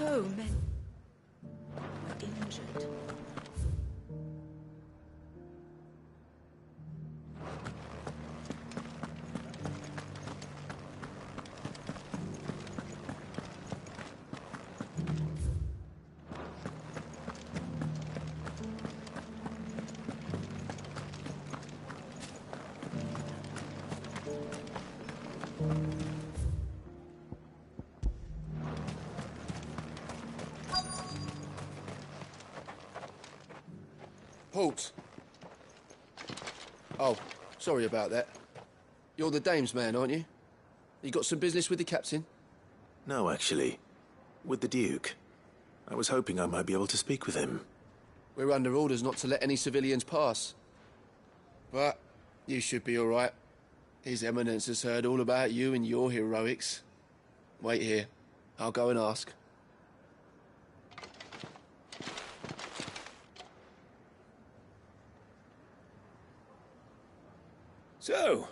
So many were injured. Halt! Oh, sorry about that. You're the dame's man, aren't you? You got some business with the captain? No, actually. With the Duke. I was hoping I might be able to speak with him. We're under orders not to let any civilians pass. But you should be all right. His Eminence has heard all about you and your heroics. Wait here. I'll go and ask. So,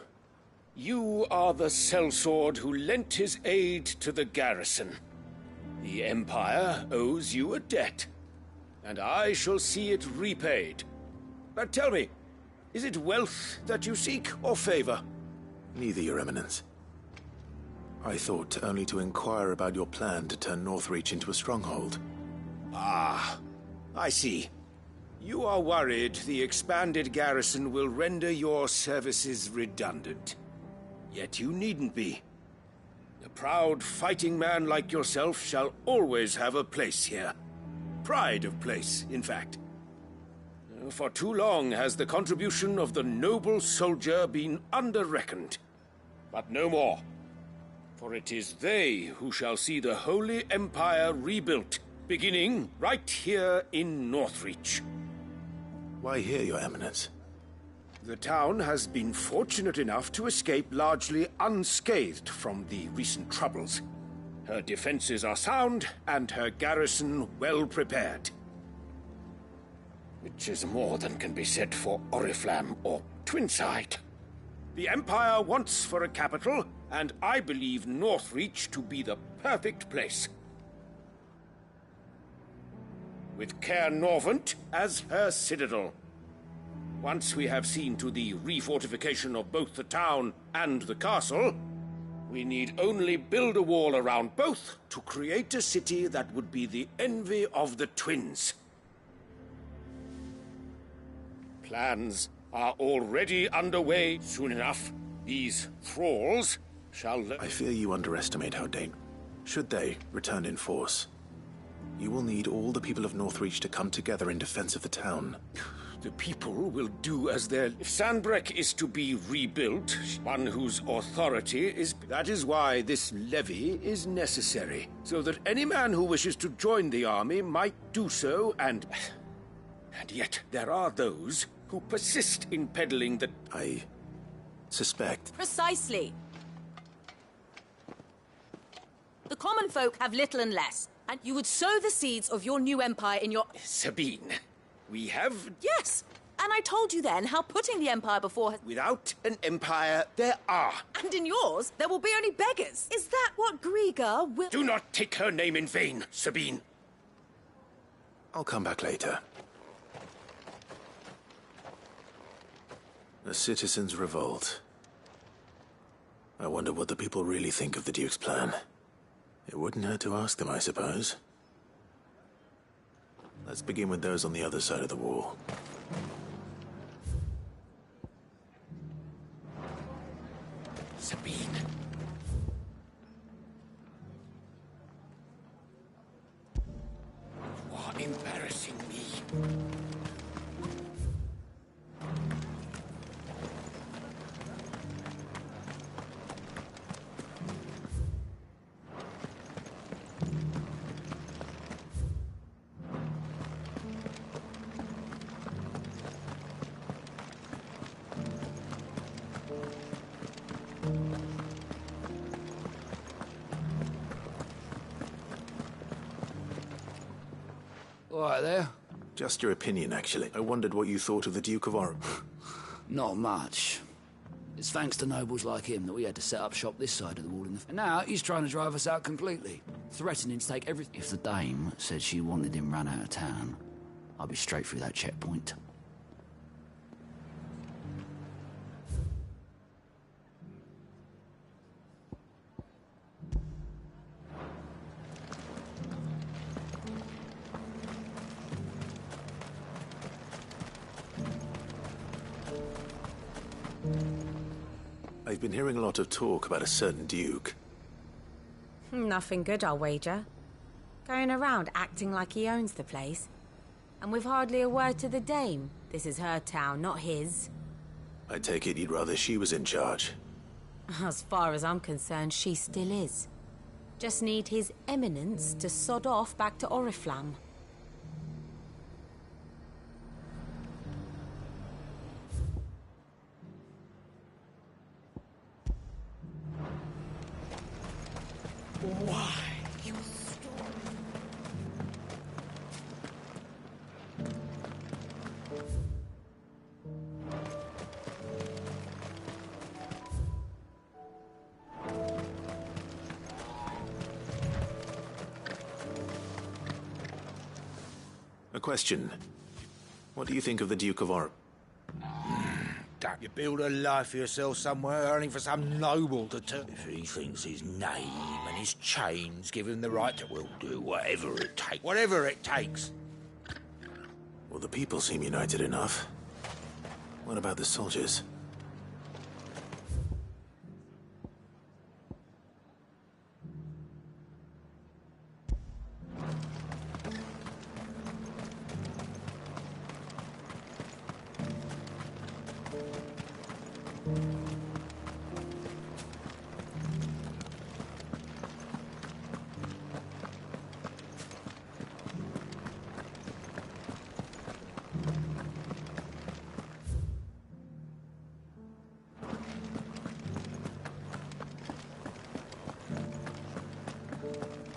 you are the sellsword who lent his aid to the garrison. The Empire owes you a debt, and I shall see it repaid. But tell me, is it wealth that you seek, or favor? Neither, Your Eminence. I thought only to inquire about your plan to turn Northreach into a stronghold. Ah, I see. You are worried the expanded garrison will render your services redundant. Yet you needn't be. A proud fighting man like yourself shall always have a place here. Pride of place, in fact. For too long has the contribution of the noble soldier been under-reckoned. But no more. For it is they who shall see the Holy Empire rebuilt, beginning right here in Northreach. Why here, Your Eminence? The town has been fortunate enough to escape largely unscathed from the recent troubles. Her defenses are sound, and her garrison well prepared. Which is more than can be said for Oriflamme or Twinside. The Empire wants for a capital, and I believe Northreach to be the perfect place. With Caer Norvent as her citadel. Once we have seen to the refortification of both the town and the castle, we need only build a wall around both to create a city that would be the envy of the twins. Plans are already underway. Soon enough, these thralls shall... I fear you underestimate how should they return in force, you will need all the people of Northreach to come together in defense of the town. The people will do as their... If Sandbreck is to be rebuilt, one whose authority is... That is why this levy is necessary, so that any man who wishes to join the army might do so, and yet there are those who persist in peddling the... I suspect. Precisely. The common folk have little and less, and you would sow the seeds of your new empire in your... Sabine, we have... Yes, and I told you then how putting the empire before... Without an empire, there are. And in yours, there will be only beggars. Is that what Griga will... Do not take her name in vain, Sabine. I'll come back later. A citizens' revolt. I wonder what the people really think of the Duke's plan. It wouldn't hurt to ask them, I suppose. Let's begin with those on the other side of the wall. Sabine. You are embarrassing me. All right there? Just your opinion, actually. I wondered what you thought of the Duke of Or... Not much. It's thanks to nobles like him that we had to set up shop this side of the wall and now he's trying to drive us out completely, threatening to take everything. If the dame said she wanted him run out of town, I'd be straight through that checkpoint. I've been hearing a lot of talk about a certain duke. Nothing good, I'll wager. Going around acting like he owns the place. And with hardly a word to the dame. This is her town, not his. I take it you'd rather she was in charge. As far as I'm concerned, she still is. Just need his eminence to sod off back to Oriflamme. Why? A question. What do you think of the Duke of Oriflamme? Don't you build a life for yourself somewhere, only for some noble to turn... If he thinks his name and his chains give him the right to, we'll do whatever it takes. Whatever it takes. Well, the people seem united enough. What about the soldiers?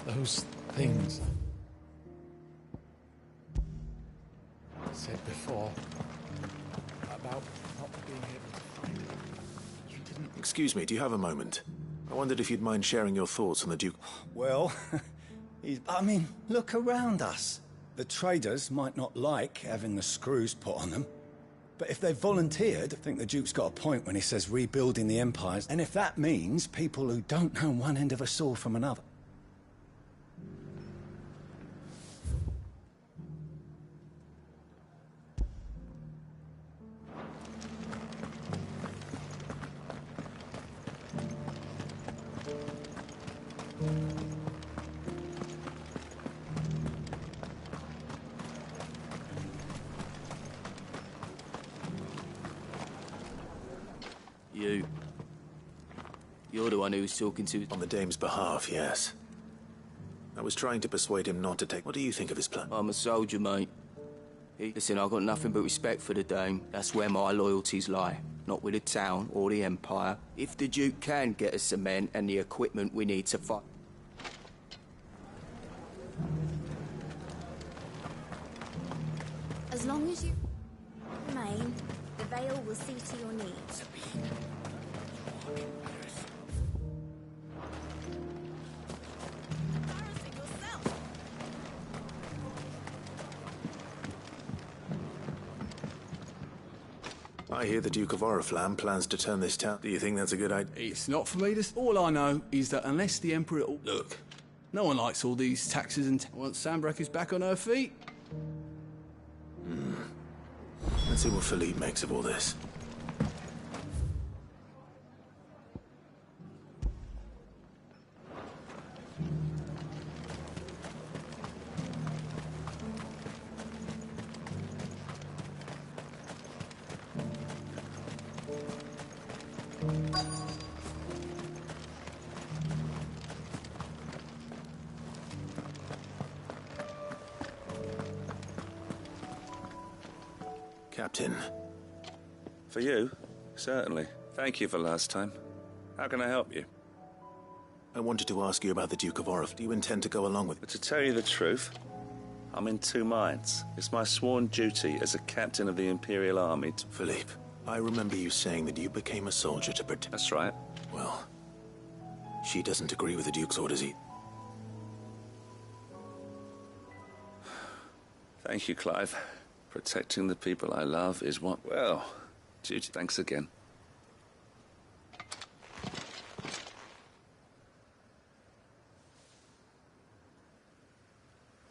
Those things I said before about not being able to find it. You didn't... Excuse me, do you have a moment? I wondered if you'd mind sharing your thoughts on the Duke... Well, I mean, look around us. The traders might not like having the screws put on them. But if they've volunteered, I think the Duke's got a point when he says rebuilding the empires. And if that means people who don't know one end of a sword from another. You're the one who was talking to... On the dame's behalf, yes. I was trying to persuade him not to take... What do you think of his plan? I'm a soldier, mate. Listen, I've got nothing but respect for the dame. That's where my loyalties lie. Not with the town or the empire. If the Duke can get us cement and the equipment we need to fight... As long as you remain, the Veil will see to your needs. I hear the Duke of Oriflamme plans to turn this town... Do you think that's a good idea? It's not for me to... All I know is that unless the Emperor... Look, no one likes all these taxes and... Once Sandbreck is back on her feet... Let's see what Philippe makes of all this. Captain. For you? Certainly. Thank you for last time. How can I help you? I wanted to ask you about the Duke of Oriflamme. Do you intend to go along with... But to tell you the truth, I'm in two minds. It's my sworn duty as a captain of the Imperial Army to... Philippe, I remember you saying that you became a soldier to protect... That's right. Well, she doesn't agree with the Duke's orders. Thank you, Clive. Protecting the people I love is what... Well, duty. Thanks again.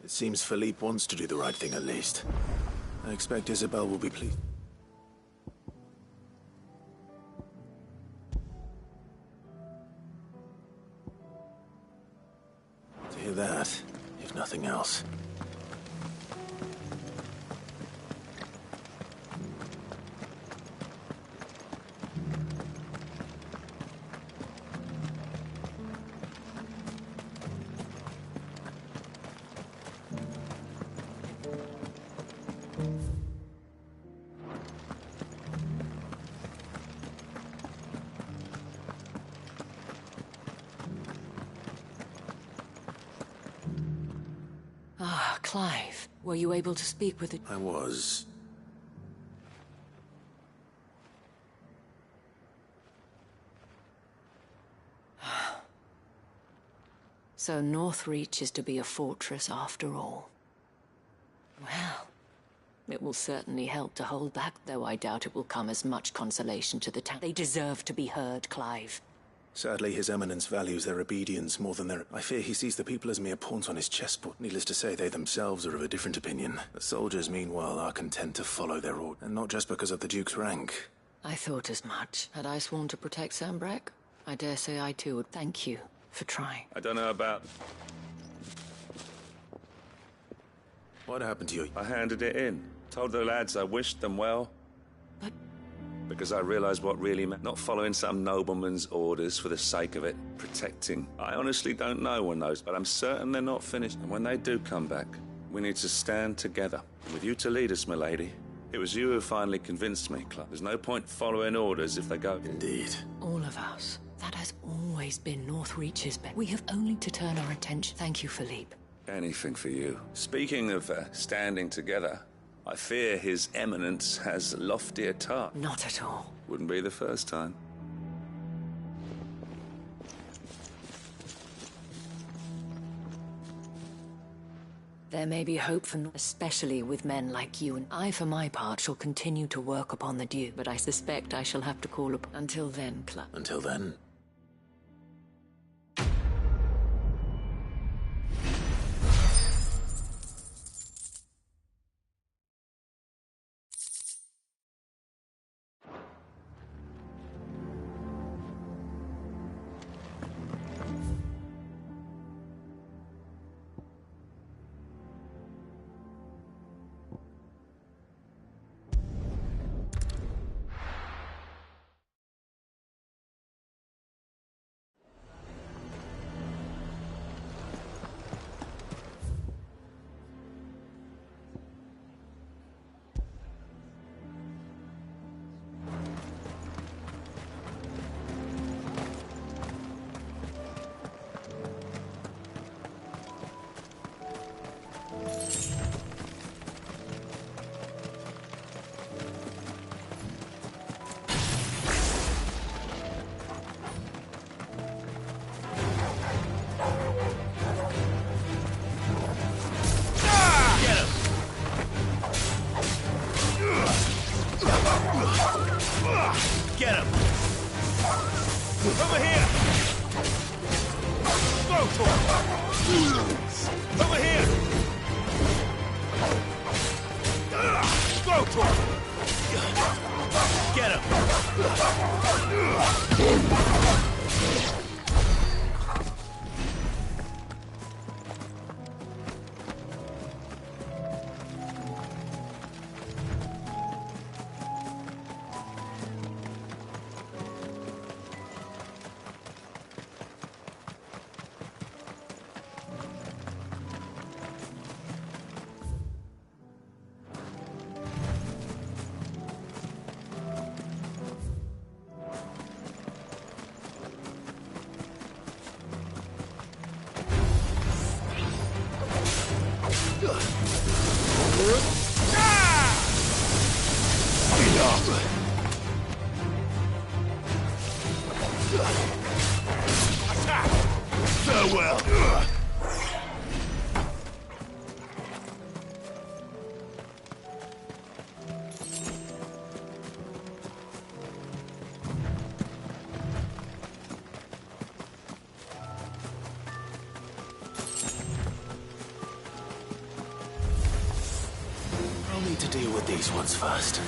It seems Philippe wants to do the right thing at least. I expect Isabel will be pleased. To hear that, if nothing else. Ah, Clive. Were you able to speak with the... I was. So Northreach is to be a fortress after all. Well, it will certainly help to hold back, though I doubt it will come as much consolation to the town. They deserve to be heard, Clive. Sadly, His Eminence values their obedience more than their... I fear he sees the people as mere pawns on his chessboard. Needless to say, they themselves are of a different opinion. The soldiers, meanwhile, are content to follow their order, and not just because of the Duke's rank. I thought as much. Had I sworn to protect Sambrack, I dare say I too would thank you for trying. I don't know about... What happened to you? I handed it in. Told the lads I wished them well. But... Because I realized what really meant. Not following some nobleman's orders for the sake of it. Protecting. I honestly don't know when those, but I'm certain they're not finished. And when they do come back, we need to stand together. With you to lead us, milady. It was you who finally convinced me, Clark. There's no point following orders if they go... Indeed. All of us. That has always been Northreach's bet. We have only to turn our attention. Thank you, Philippe. Anything for you. Speaking of standing together, I fear His Eminence has a loftier task. Not at all. Wouldn't be the first time. There may be hope for, especially with men like you, and I, for my part, shall continue to work upon the Duke, but I suspect I shall have to call upon... Until then, Club. Until then... Get him! Over here! Go for it! Over here! Go for it! Get him! I'll need to deal with these ones first.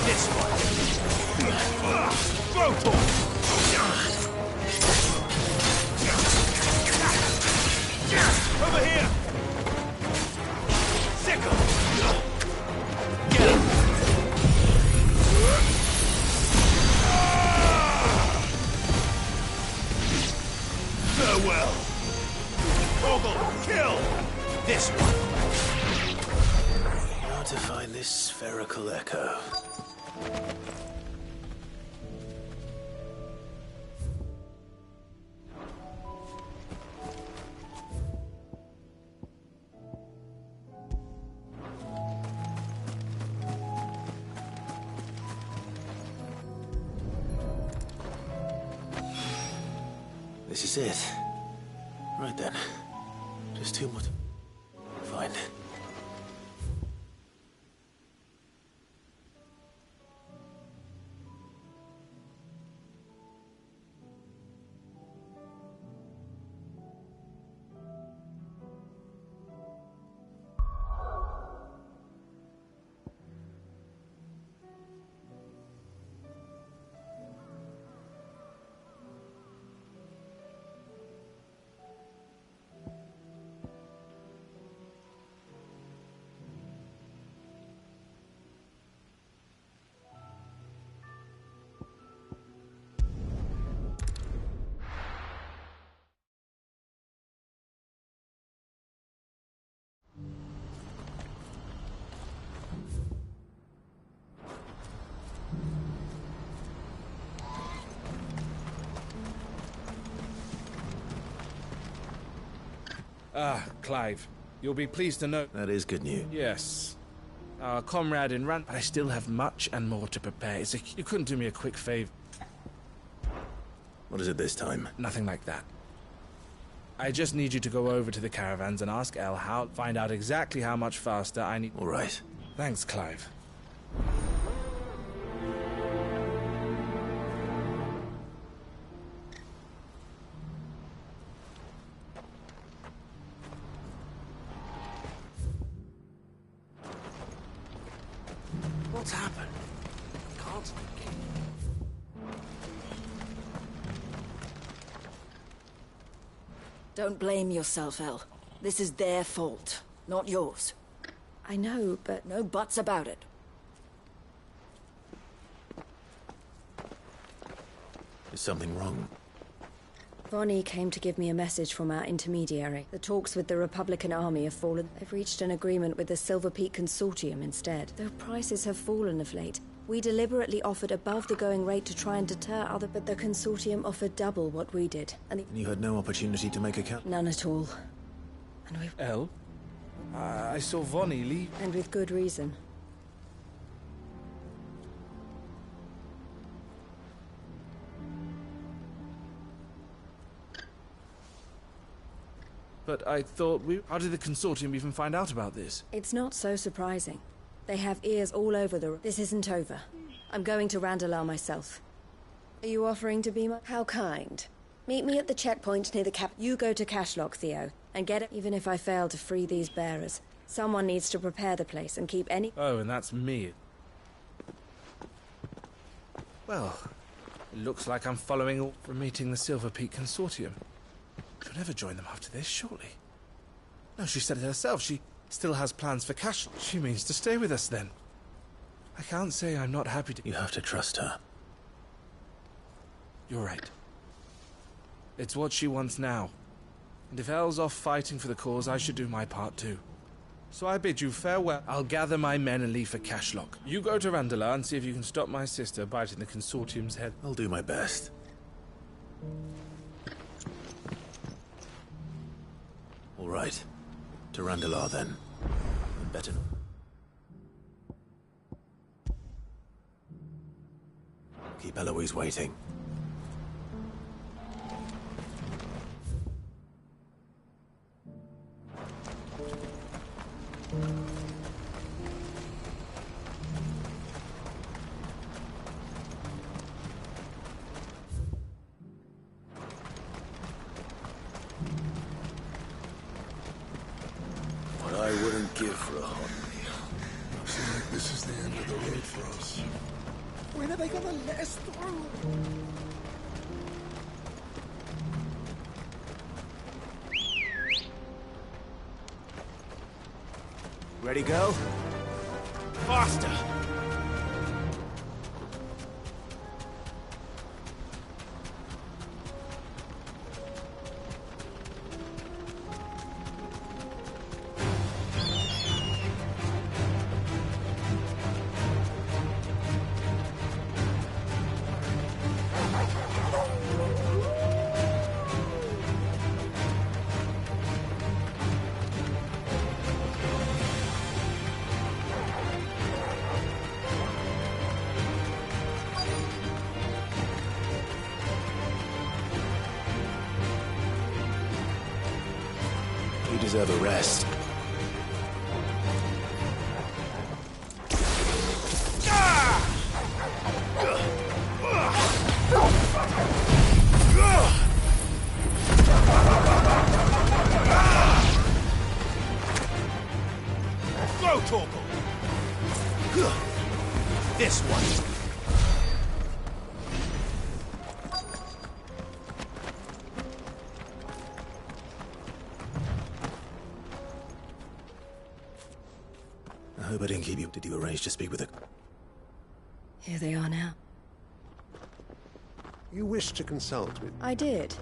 This one. Brutal. Over here. Sickle. Get him. Farewell. Ogle, kill. This one. How to find this spherical echo? This is it. Right then. Just two more. Fine. Ah, Clive. You'll be pleased to know... That is good news. Yes. Our comrade in Rand... But I still have much and more to prepare. You couldn't do me a quick favor. What is it this time? Nothing like that. I just need you to go over to the caravans and ask El how... Find out exactly how much faster I need... All right. Thanks, Clive. What's happened? Can't. Don't blame yourself, El. This is their fault, not yours. I know, but... No buts about it. Is something wrong? Vonnie came to give me a message from our intermediary. The talks with the Republican Army have fallen. They've reached an agreement with the Silver Peak Consortium instead. Though prices have fallen of late, we deliberately offered above the going rate to try and deter other... But the Consortium offered double what we did. And you had no opportunity to make a count? None at all. And we've... El? I saw Vonnie leave... And with good reason. But I thought we... How did the Consortium even find out about this? It's not so surprising. They have ears all over the... This isn't over. I'm going to Randalar myself. Are you offering to be my... How kind. Meet me at the checkpoint near the cap... You go to Cashlock, Theo, and get it... Even if I fail to free these bearers, someone needs to prepare the place and keep any... Oh, and that's me. Well, it looks like I'm following all from meeting the Silver Peak Consortium. She'll never join them after this, surely. No, she said it herself. She still has plans for Cash. She means to stay with us, then. I can't say I'm not happy to... You have to trust her. You're right. It's what she wants now. And if El's off fighting for the cause, I should do my part too. So I bid you farewell. I'll gather my men and leave for Cashlock. You go to Randalar and see if you can stop my sister biting the Consortium's head. I'll do my best. All right. To Randalar, then. And better... Keep Eloise waiting. give for a hot meal. Looks like this is the end of the road for us. When are they gonna let us through? Ready, go? Faster! You deserve a rest. Go, Torgal! This one. I hope I didn't keep you. Did you arrange to speak with her? Here they are now. You wish to consult with... I did.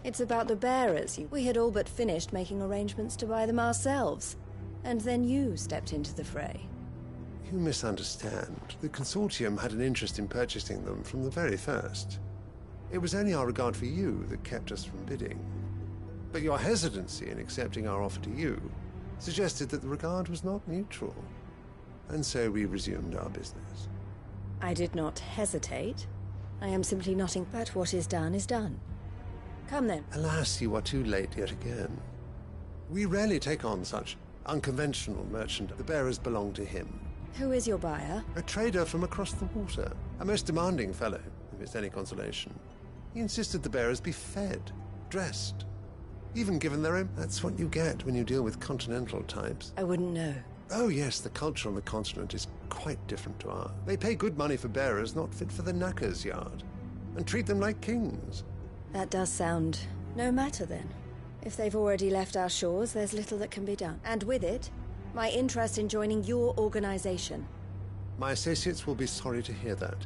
It's about the bearers. We had all but finished making arrangements to buy them ourselves. And then you stepped into the fray. You misunderstand. The Consortium had an interest in purchasing them from the very first. It was only our regard for you that kept us from bidding. But your hesitancy in accepting our offer to you suggested that the regard was not mutual. And so we resumed our business. I did not hesitate. I am simply nothing, but what is done is done. Come then. Alas, you are too late yet again. We rarely take on such unconventional merchant. The bearers belong to him. Who is your buyer? A trader from across the water. A most demanding fellow, if it's any consolation. He insisted the bearers be fed, dressed, even given their own... That's what you get when you deal with continental types. I wouldn't know. Oh yes, the culture on the continent is quite different to ours. They pay good money for bearers not fit for the knacker's yard, and treat them like kings. That does sound... no matter then. If they've already left our shores, there's little that can be done. And with it, my interest in joining your organization. My associates will be sorry to hear that.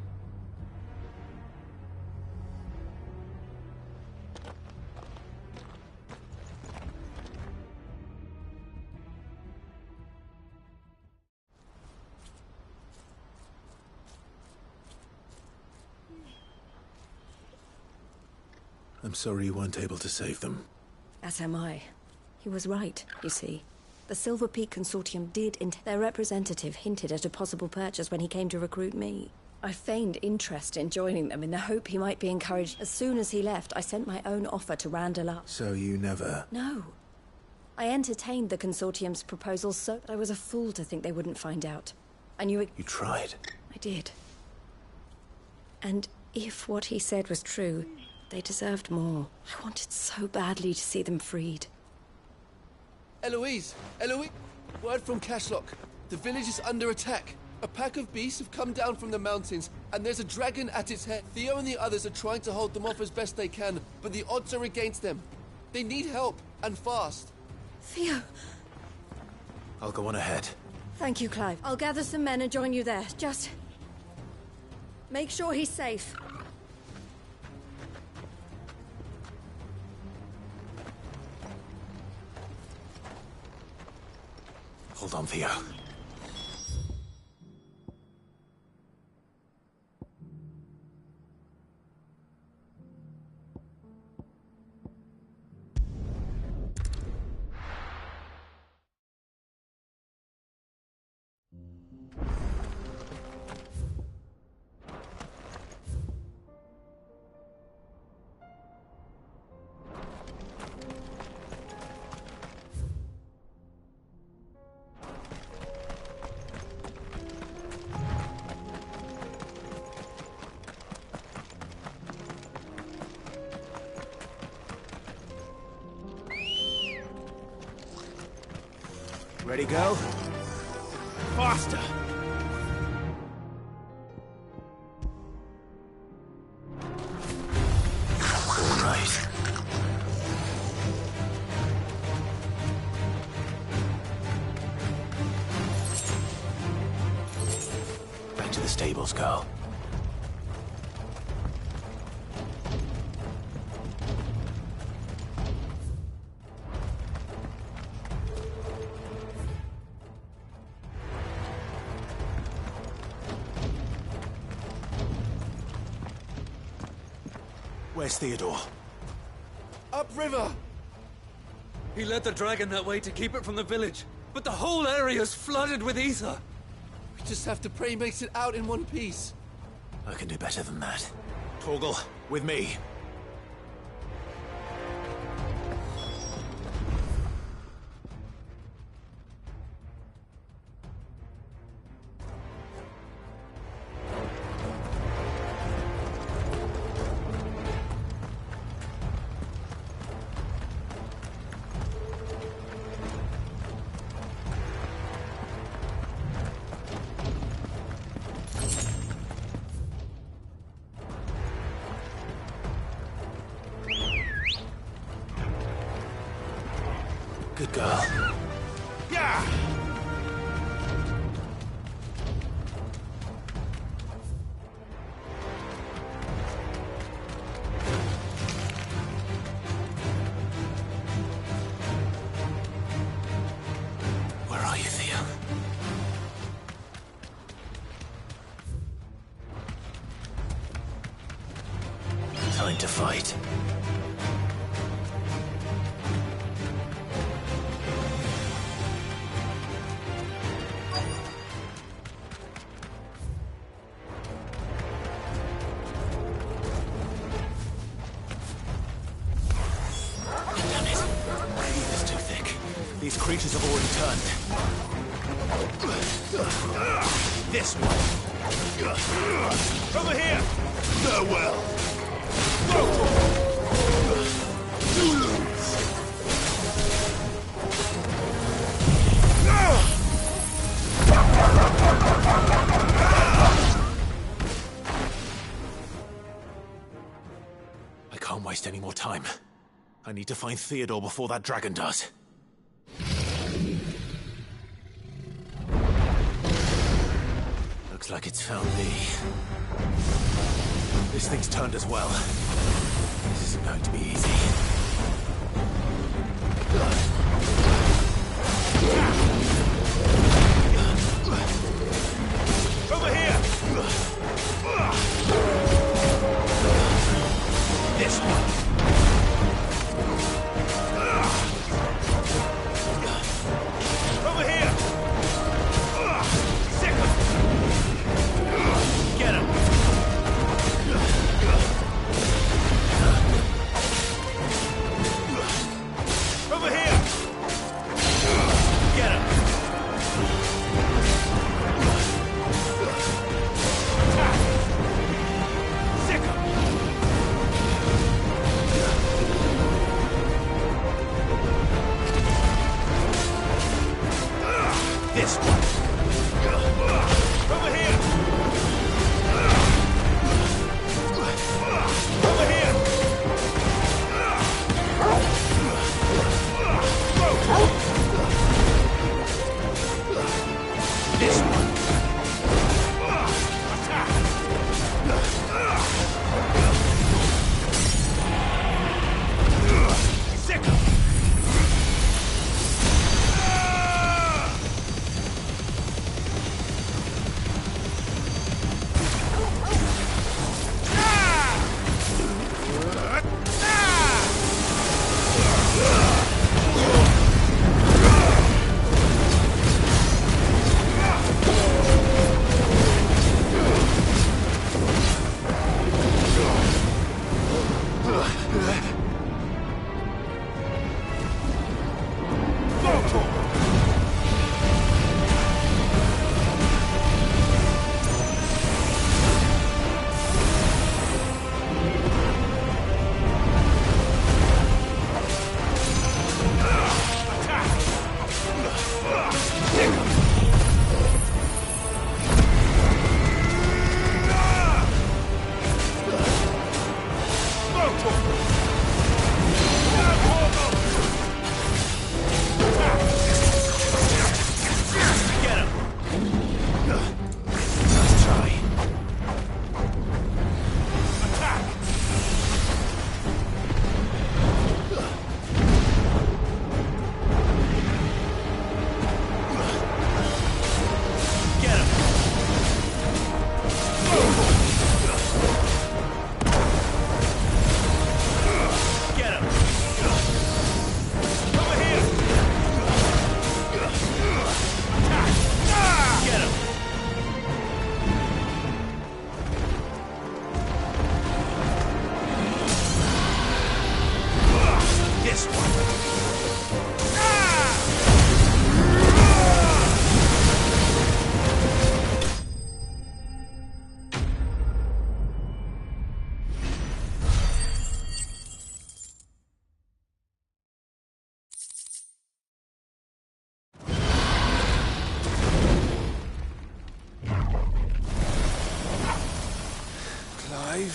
I'm sorry you weren't able to save them. As am I. He was right, you see. The Silver Peak Consortium did their representative hinted at a possible purchase when he came to recruit me. I feigned interest in joining them in the hope he might be encouraged. As soon as he left, I sent my own offer to Randall. So you never... No. I entertained the Consortium's proposal, so I was a fool to think they wouldn't find out. I knew it... You tried. I did. And if what he said was true, they deserved more. I wanted so badly to see them freed. Eloise! Eloise! Word from Cashlock. The village is under attack. A pack of beasts have come down from the mountains, and there's a dragon at its head. Theo and the others are trying to hold them off as best they can, but the odds are against them. They need help, and fast. Theo! I'll go on ahead. Thank you, Clive. I'll gather some men and join you there. Just... make sure he's safe. Hold on, Theo. Ready, go? Faster! All right. Back to the stables, girl. Where's Theodore? Upriver! He led the dragon that way to keep it from the village, but the whole area's flooded with ether. We just have to pray he makes it out in one piece. I can do better than that. Torgal, with me. Good girl. Yeah! Where are you, Theo? Time to fight. These creatures have already turned. This one. Over here! Farewell! I can't waste any more time. I need to find Theodore before that dragon does. Looks like it's found me. This thing's turned as well. This isn't going to be easy. Over here! This one. Over here! Sick him! Get him! Over here! Get him! Sick him! This one. Over here! Over here! This one. Sick him! Clive.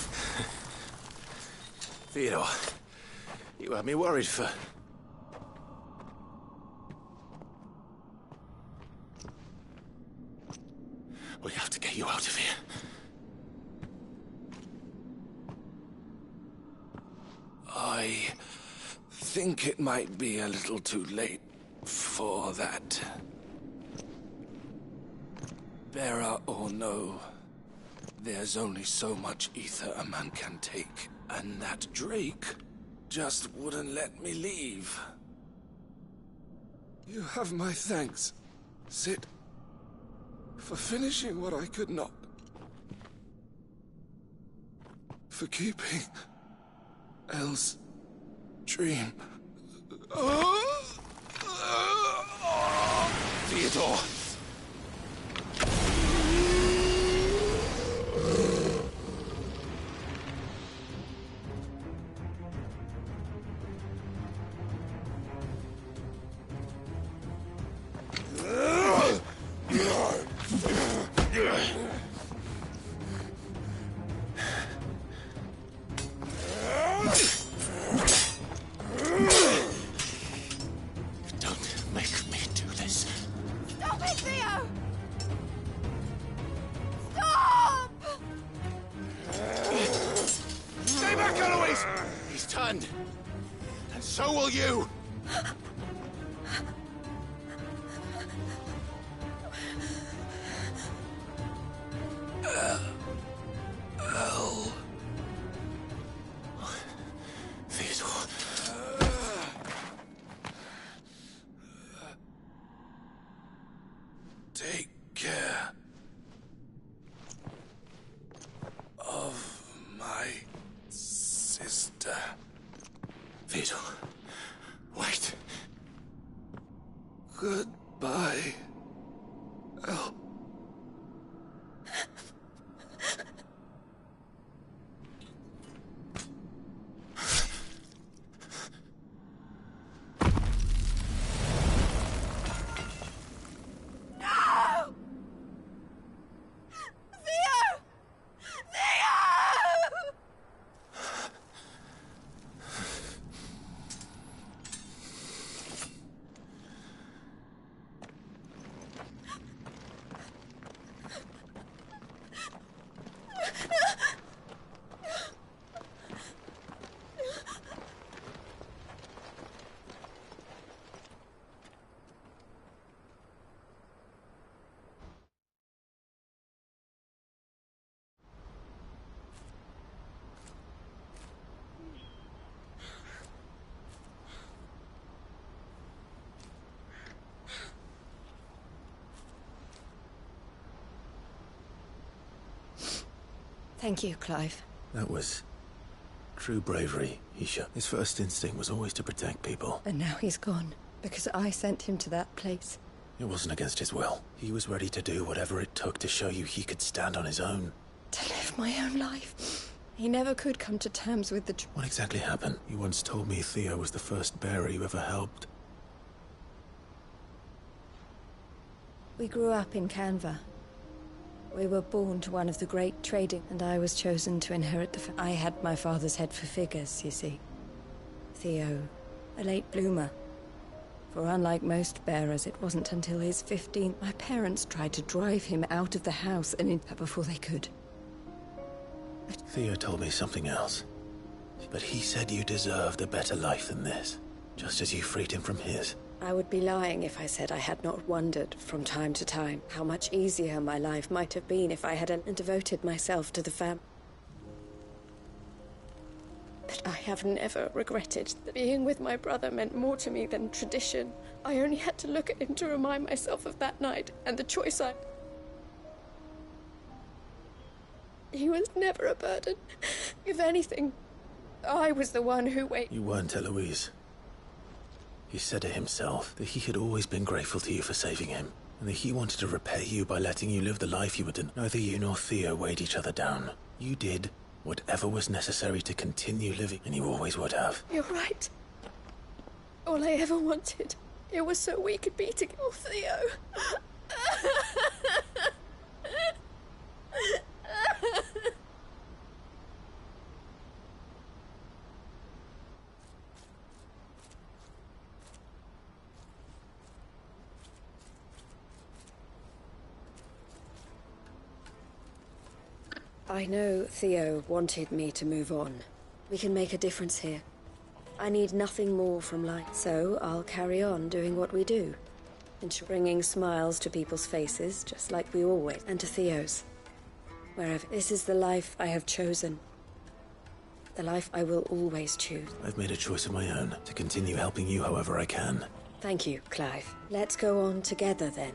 Theodore, you had me worried for... We have to get you out of here. I think it might be a little too late for that. Bearer or no, there's only so much ether a man can take, and that Drake just wouldn't let me leave. You have my thanks, Sid, for finishing what I could not. For keeping Elle's dream. Theodore! Don't make me do this. Stop it, Theo! Stop! Stay back, Eloise! He's turned. And so will you! Theodore. Take care of my sister. Theodore, wait. Goodbye, Elle. Thank you, Clive. That was true bravery, Isha. His first instinct was always to protect people. And now he's gone, because I sent him to that place. It wasn't against his will. He was ready to do whatever it took to show you he could stand on his own. To live my own life. He never could come to terms with the truth. What exactly happened? You once told me Theo was the first bearer you ever helped. We grew up in Canva. We were born to one of the great trading, and I was chosen to inherit the I had my father's head for figures, you see. Theo, a late bloomer. For unlike most bearers, it wasn't until his 15th my parents tried to drive him out of the house and in before they could. Theo told me something else. But he said you deserved a better life than this, just as you freed him from his. I would be lying if I said I had not wondered from time to time how much easier my life might have been if I hadn't devoted myself to the family. But I have never regretted that being with my brother meant more to me than tradition. I only had to look at him to remind myself of that night and the choice I... He was never a burden. If anything, I was the one who You weren't, Eloise. He said it himself, that he had always been grateful to you for saving him, and that he wanted to repay you by letting you live the life you would. Neither you nor Theo weighed each other down. You did whatever was necessary to continue living, and you always would have. You're right. All I ever wanted, it was so we could be together. Oh, Theo. I know Theo wanted me to move on. We can make a difference here. I need nothing more from life, so I'll carry on doing what we do. Bringing smiles to people's faces, just like we always, and to Theo's. Wherever. This is the life I have chosen. The life I will always choose. I've made a choice of my own, to continue helping you however I can. Thank you, Clive. Let's go on together, then.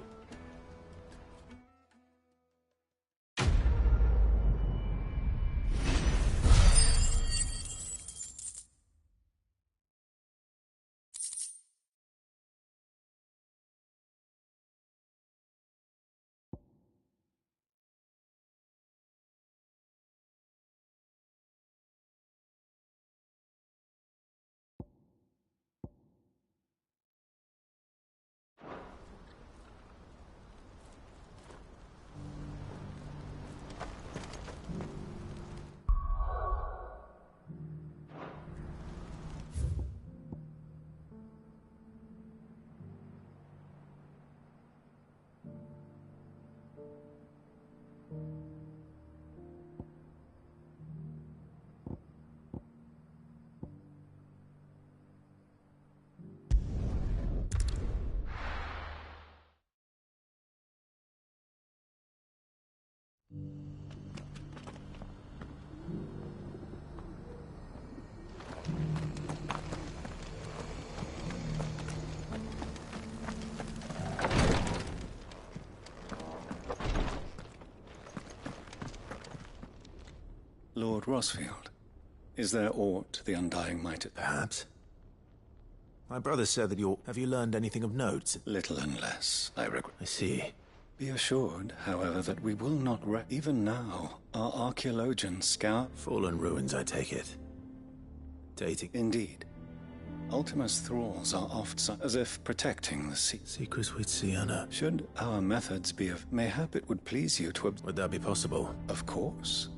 Lord Rosfield, is there aught the Undying might... Perhaps. My brother said that you're... Have you learned anything of note? Little and less, I regret. I see. Be assured, however, that we will not even now, our archaeologians scour... Fallen ruins, I take it. Dating. Indeed. Ultima's thralls are oft as if protecting the secrets we'd see, Anna. Should our methods be of... Mayhap it would please you to... Would that be possible? Of course.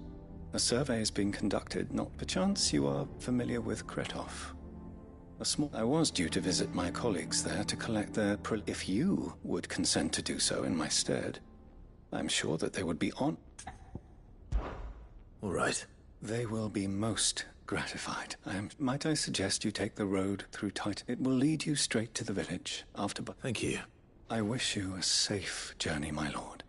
A survey is being conducted. Not perchance you are familiar with Kretov. I was due to visit my colleagues there to collect their... If you would consent to do so in my stead, I'm sure that they would be on... All right. They will be most gratified. Might I suggest you take the road through Titan? It will lead you straight to the village after... Thank you. I wish you a safe journey, my lord.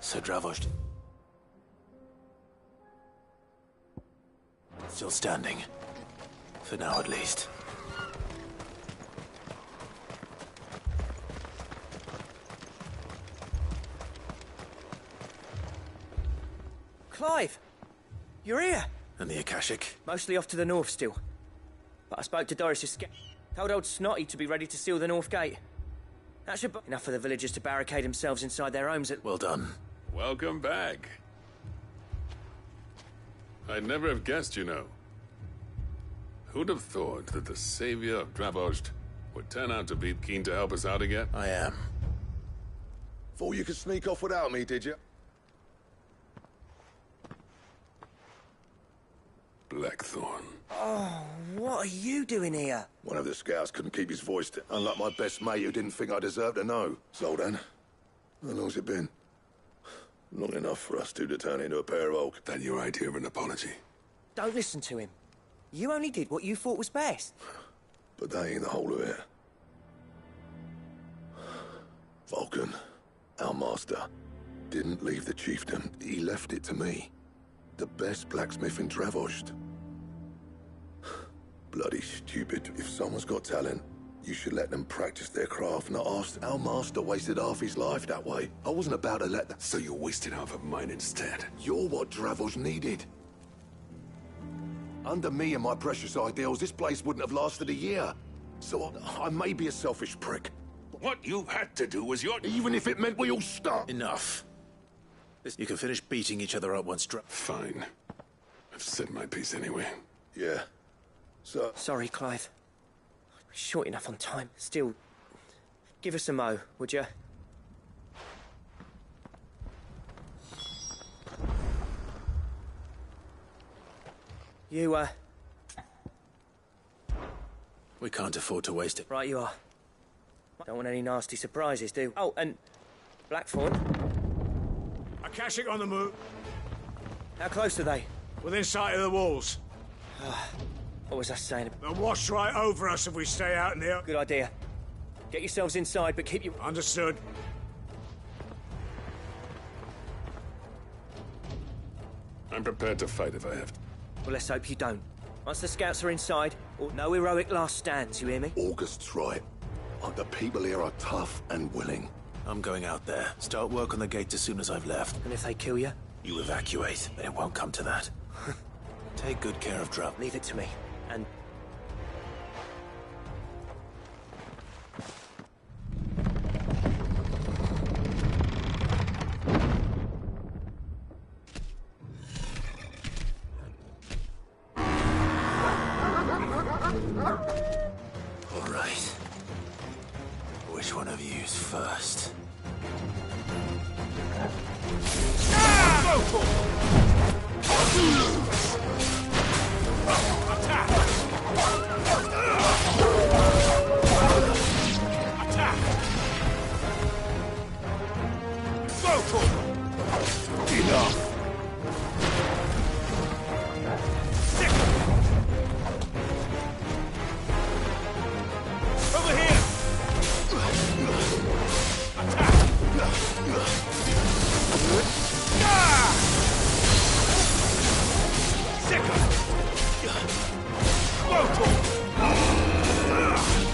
Sir Dravost. Still standing. For now, at least. Clive! You're here! And the Akashic? Mostly off to the north still. But I spoke to Doris's told old Snotty to be ready to seal the north gate. That should be enough for the villagers to barricade themselves inside their homes at... Well done. Welcome back. I'd never have guessed, you know. Who'd have thought that the savior of Dravost would turn out to be keen to help us out again? I am. Thought you could sneak off without me, did you? Blackthorn. Oh, what are you doing here? One of the scouts couldn't keep his voice down, unlike my best mate who didn't think I deserved to know. Zoldan, how long's it been? Long enough for us two to turn into a pair of oak. That your idea of an apology? Don't listen to him. You only did what you thought was best. But that ain't the whole of it. Vulcan, our master, didn't leave the chiefdom. He left it to me. The best blacksmith in Dravost. Bloody stupid. If someone's got talent, You should let them practice their craft, not ask. Our master wasted half his life that way. I wasn't about to let that. So you wasted half of mine instead. You're what Dravos needed. Under me and my precious ideals, this place wouldn't have lasted a year. So I may be a selfish prick. What you had to do was your... Even if it meant we all stop. Enough. You can finish beating each other up once... Fine. I've said my piece anyway. Yeah. So... Sorry, Clive. We're short enough on time. Still, give us a mo, would you? You, We can't afford to waste it. Right you are. Don't want any nasty surprises, do? Oh, and Blackthorn. Akashic on the move. How close are they? Within sight of the walls. What was I saying? They'll wash right over us if we stay out in here. Good idea. Get yourselves inside, but keep your... Understood. I'm prepared to fight if I have to. Well, let's hope you don't. Once the scouts are inside, no heroic last stands, you hear me? August's right. The people here are tough and willing. I'm going out there. Start work on the gate as soon as I've left. And if they kill you? You evacuate, but it won't come to that. Take good care of Drav. Leave it to me. And... All right. Which one of you's first?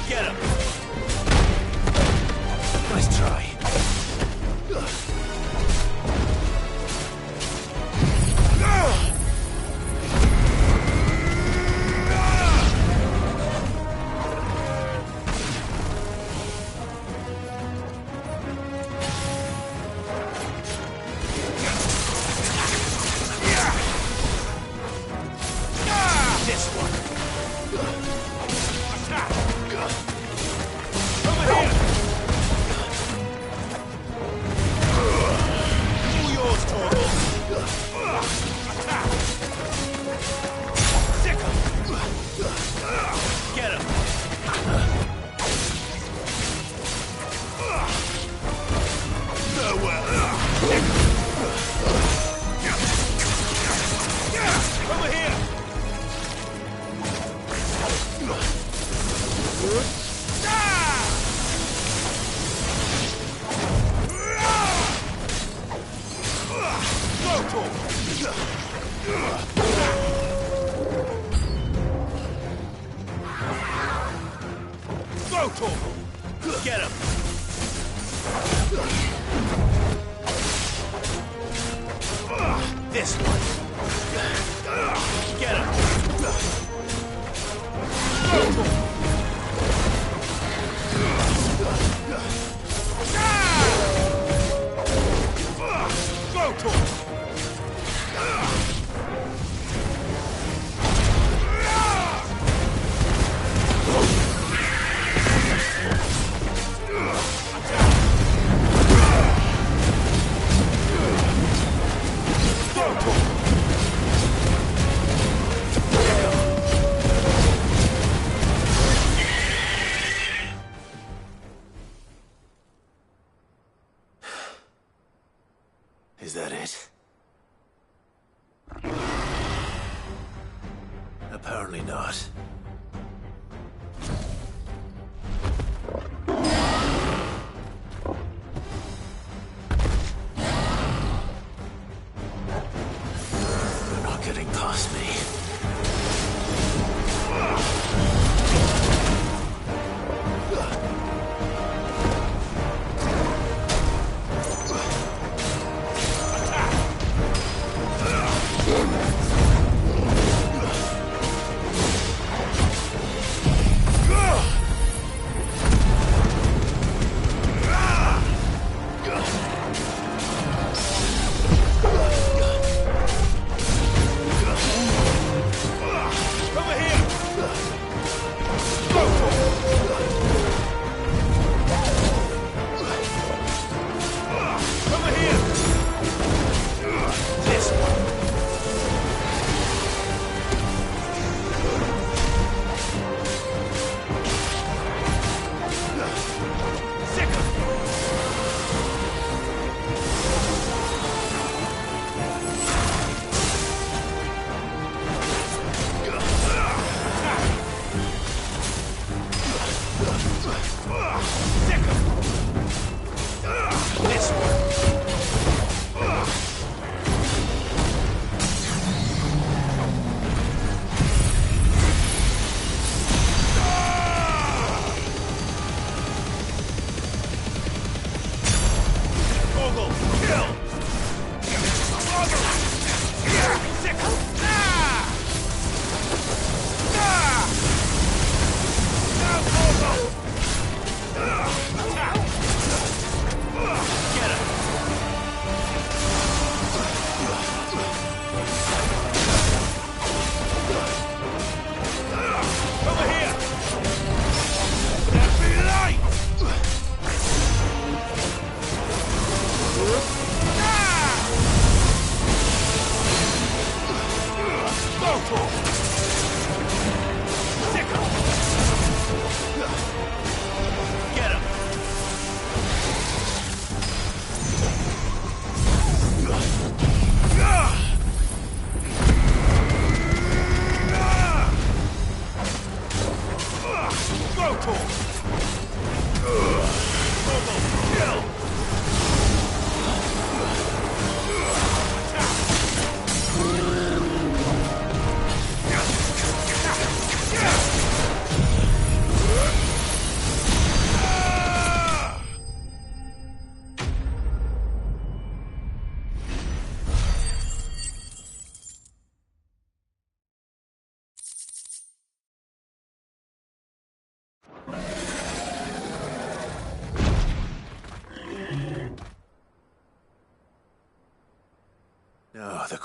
Get him! Nice try. Get him! This one. Get him! Go to him! Is that it? Apparently not. They're not getting past me.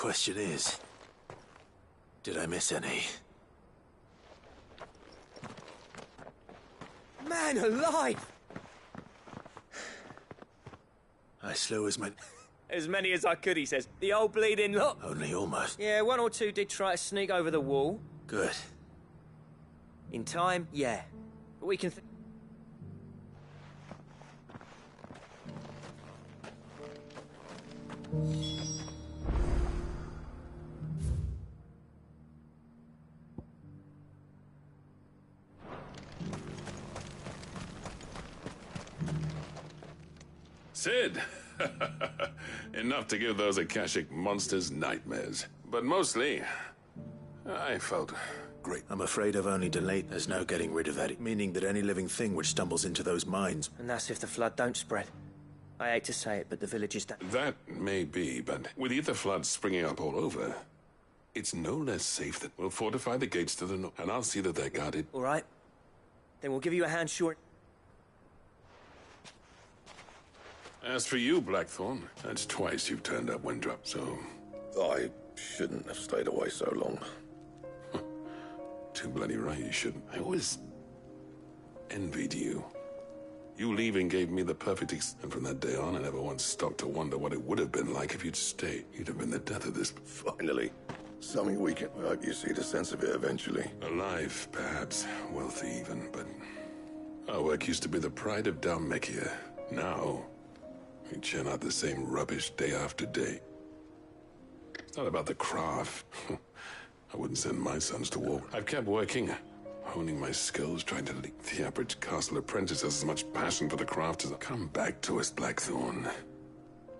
Question is, did I miss any? Man alive! I slew as many... As many as I could, he says. The old bleeding lot. Only almost. Yeah, one or two did try to sneak over the wall. Good. In time, yeah. But we can... Sid! Enough to give those Akashic monsters nightmares. But mostly, I felt great. I'm afraid I've only delayed. There's no getting rid of that, meaning that any living thing which stumbles into those mines... And that's if the flood don't spread. I hate to say it, but the village is... That may be, but with ether floods springing up all over, it's no less safe that we'll fortify the gates to the north, and I'll see that they're guarded. All right. Then we'll give you a hand short. As for you, Blackthorn, that's twice you've turned up Windrop, so... I shouldn't have stayed away so long. Too bloody right you shouldn't. I always envied you. You leaving gave me the perfect and from that day on, I never once stopped to wonder what it would have been like if you'd stayed. You'd have been the death of this. Finally. Something we can... I hope you see the sense of it eventually. Alive, perhaps. Wealthy even, but... Our work used to be the pride of Dalmekia. Now... we churn out the same rubbish day after day. It's not about the craft. I wouldn't send my sons to war. I've kept working, honing my skills, trying to lead the average castle apprentice has as much passion for the craft as... Come back to us, Blackthorn.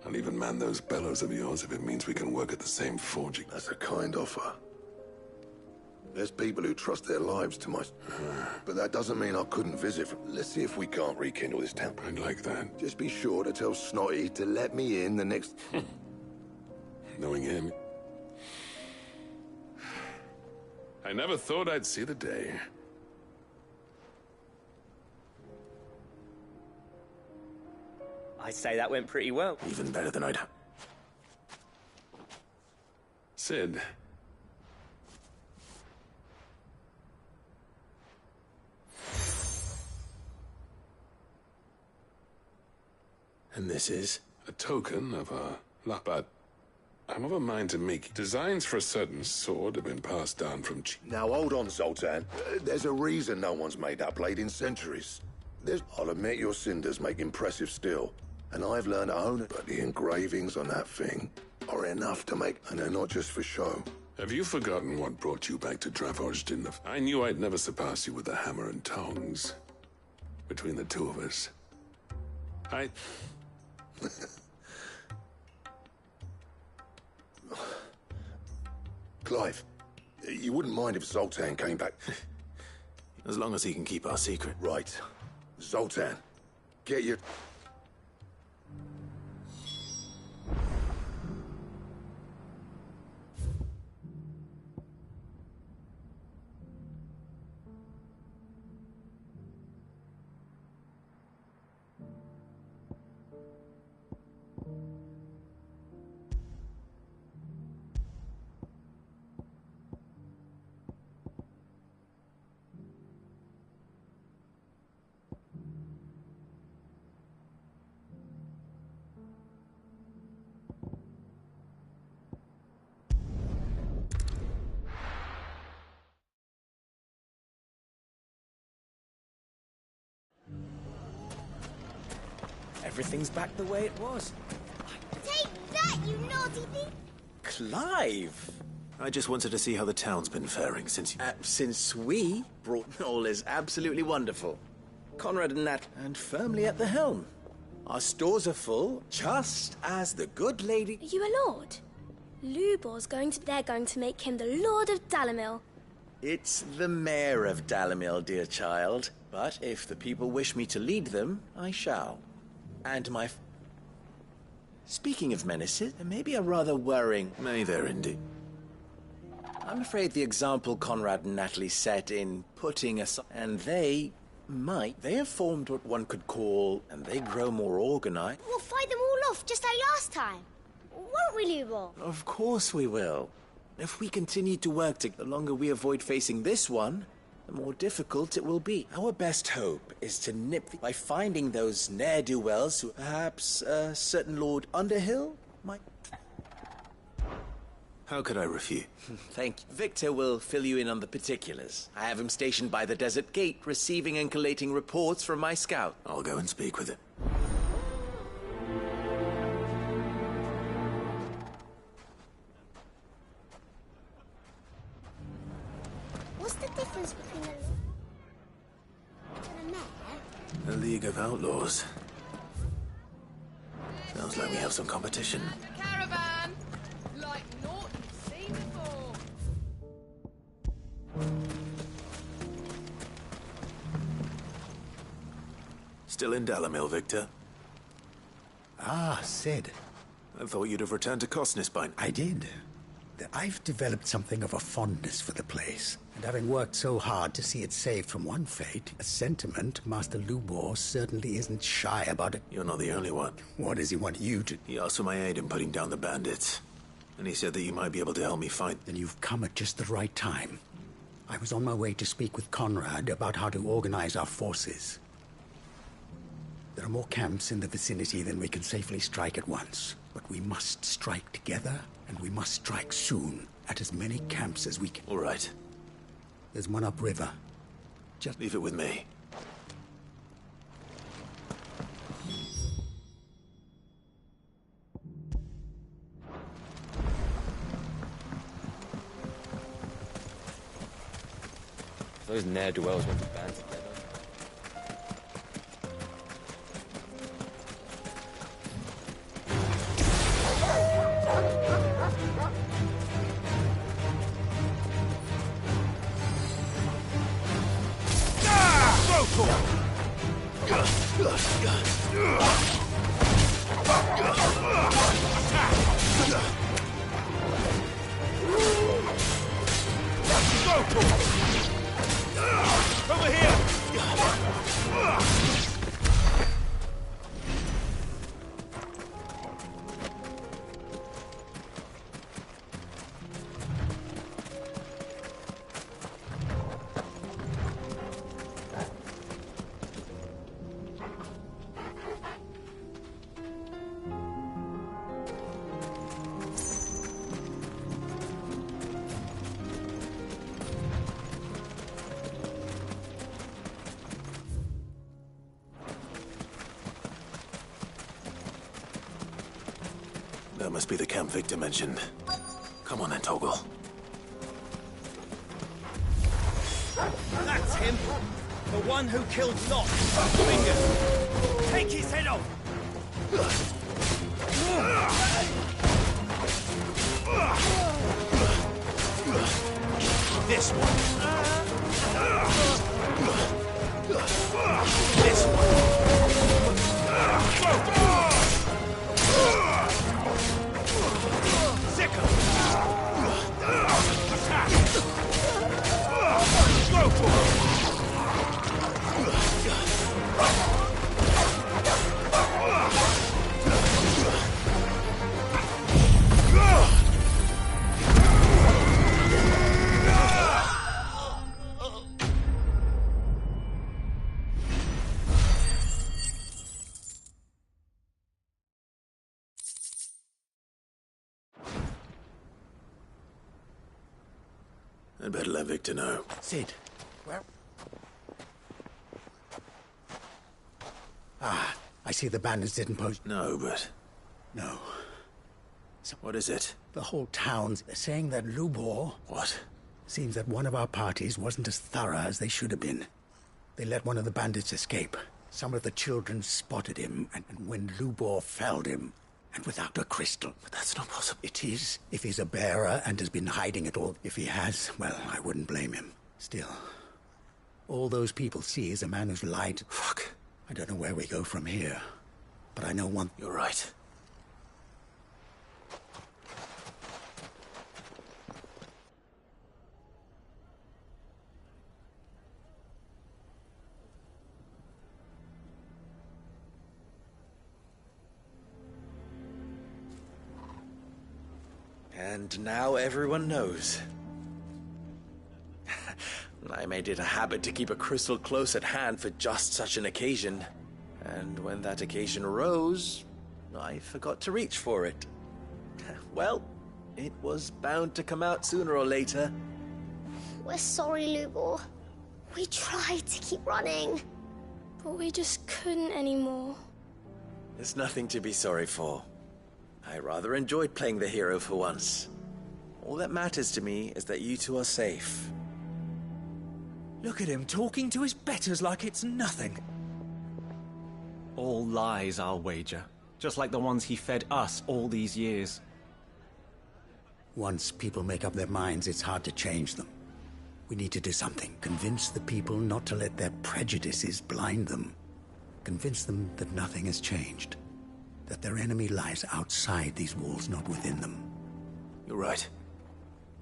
I'll even man those bellows of yours if it means we can work at the same forging. That's a kind offer. There's people who trust their lives to my... But that doesn't mean I couldn't visit. Let's see if we can't rekindle this town. I'd like that. Just be sure to tell Snotty to let me in the next... Knowing him... I never thought I'd see the day. I'd say that went pretty well. Even better than I'd... Sid... And this is? A token of our luck, but I'm of a mind to make designs for a certain sword have been passed down from... Now, hold on, Zoltan. There's a reason no one's made that blade in centuries. I'll admit your cinders make impressive steel, and I've learned to own it, but the engravings on that thing are enough to make... And they're not just for show. Have you forgotten what brought you back to Dravozd in the... I knew I'd never surpass you with the hammer and tongs. Between the two of us. Clive, you wouldn't mind if Zoltan came back? As long as he can keep our secret. Right. Zoltan, get your... Everything's back the way it was. Take that, you naughty thing! Clive! I just wanted to see how the town's been faring since you... Since we brought all is absolutely wonderful. Conrad and Nat, and firmly at the helm. Our stores are full, just as the good lady... Are you a lord? Lubor's they're going to make him the Lord of Dalamil. It's the mayor of Dalamil, dear child. But if the people wish me to lead them, I shall. And my... Speaking of menaces, there may be a rather worrying... May there indeed. I'm afraid the example Conrad and Natalie set in putting aside... And they have formed what one could call... And they grow more organized. We'll fight them all off just like last time. Won't we, Lubor? Of course we will. If we continue to work together, the longer we avoid facing this one, the more difficult it will be. Our best hope is to by finding those ne'er-do-wells who perhaps a certain Lord Underhill might... How could I refuse? Thank you. Victor will fill you in on the particulars. I have him stationed by the desert gate, receiving and collating reports from my scout. I'll go and speak with it. What's the difference between a and a mare? A League of Outlaws. Sounds like we have some competition. Caravan! Like naught you've seen before. Still in Dalamil, Victor? Ah, Sid. I thought you'd have returned to Cosnis by now. I did. I've developed something of a fondness for the place, and having worked so hard to see it saved from one fate, a sentiment Master Lubor certainly isn't shy about it. You're not the only one. What does he want you to... He asked for my aid in putting down the bandits, and he said that you might be able to help me find... Then you've come at just the right time. I was on my way to speak with Conrad about how to organize our forces. There are more camps in the vicinity than we can safely strike at once, but we must strike together. And we must strike soon at as many camps as we can. All right. There's one upriver. Just leave it with me. Those ne'er-do-wells want to band together. Over here! That must be the camp Victor mentioned. Come on then, Toggle. That's him! The one who killed Lot! Fingers! Take his head off! This one! This one! Sickle! Attack! Go for it! I'd better let Victor know. Sid, where... Ah, I see the bandits didn't post... No, but... No. So what is it? The whole town's saying that Lubor... What? Seems that one of our parties wasn't as thorough as they should have been. They let one of the bandits escape. Some of the children spotted him, and when Lubor felled him, and without a crystal. But that's not possible. It is, if he's a bearer and has been hiding it all. If he has, well, I wouldn't blame him. Still, all those people see is a man who's lied. Fuck. I don't know where we go from here, but I know one... You're right. And now everyone knows. I made it a habit to keep a crystal close at hand for just such an occasion. And when that occasion arose, I forgot to reach for it. Well, it was bound to come out sooner or later. We're sorry, Lubor. We tried to keep running, but we just couldn't anymore. There's nothing to be sorry for. I rather enjoyed playing the hero for once. All that matters to me is that you two are safe. Look at him talking to his betters like it's nothing. All lies, I'll wager. Just like the ones he fed us all these years. Once people make up their minds, it's hard to change them. We need to do something. Convince the people not to let their prejudices blind them. Convince them that nothing has changed. That their enemy lies outside these walls, not within them. You're right.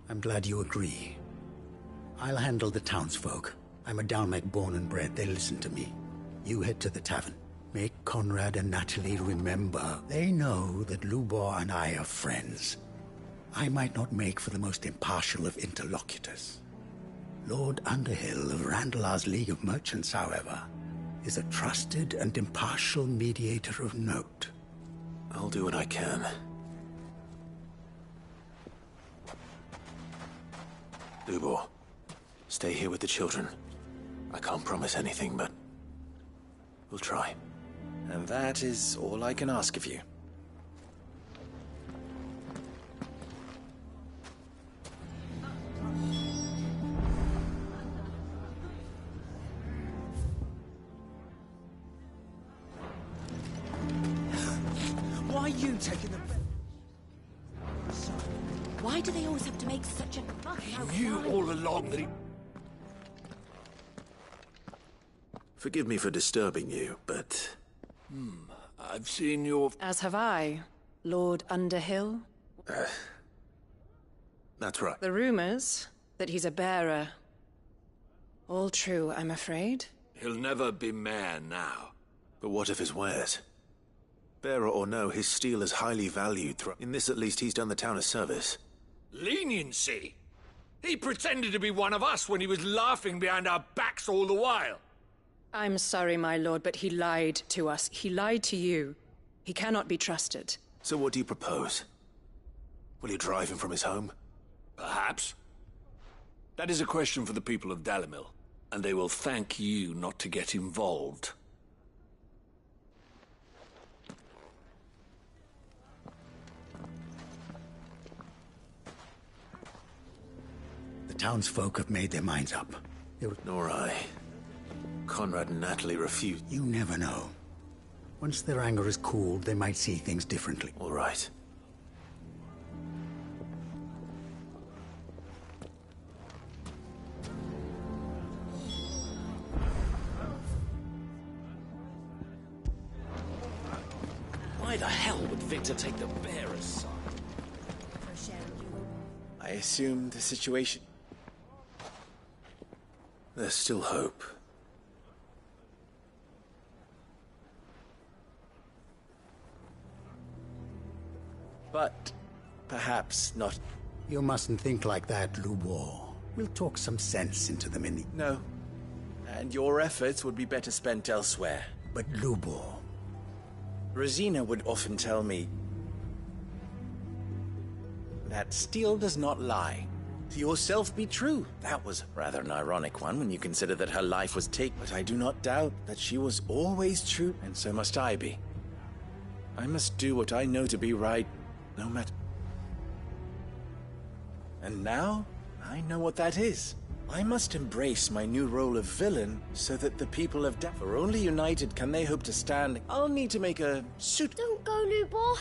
I'm glad you agree. I'll handle the townsfolk. I'm a Dalmek born and bred. They listen to me. You head to the tavern. Make Conrad and Natalie remember. They know that Lubor and I are friends. I might not make for the most impartial of interlocutors. Lord Underhill of Randalar's League of Merchants, however, is a trusted and impartial mediator of note. I'll do what I can. Lubor, stay here with the children. I can't promise anything, but we'll try. And that is all I can ask of you. Why are you taking them? Why do they always have to make such a fuss? You all along that he... Forgive me for disturbing you, but... I've seen your... As have I, Lord Underhill. That's right. The rumors that he's a bearer. All true, I'm afraid. He'll never be mayor now. But what of his wares? Bearer or no, his steel is highly valued. In this, at least, he's done the town a service. Leniency? He pretended to be one of us when he was laughing behind our backs all the while. I'm sorry, my lord, but he lied to us. He lied to you. He cannot be trusted. So what do you propose? Will you drive him from his home? Perhaps. That is a question for the people of Dalimil, and they will thank you not to get involved. The townsfolk have made their minds up. Nor I. Conrad and Natalie refuse. You never know. Once their anger is cooled, they might see things differently. All right. Why the hell would Victor take the bearer's side? I assume the situation... There's still hope. But perhaps not. You mustn't think like that, Lubor. We'll talk some sense into them in the... No. And your efforts would be better spent elsewhere. But Lubor... Rosina would often tell me that steel does not lie. To yourself be true. That was rather an ironic one when you consider that her life was taken. But I do not doubt that she was always true, and so must I be. I must do what I know to be right, no matter... And now, I know what that is. I must embrace my new role of villain so that the people of for only united can they hope to stand. I'll need to make a suit. Don't go, Lubor.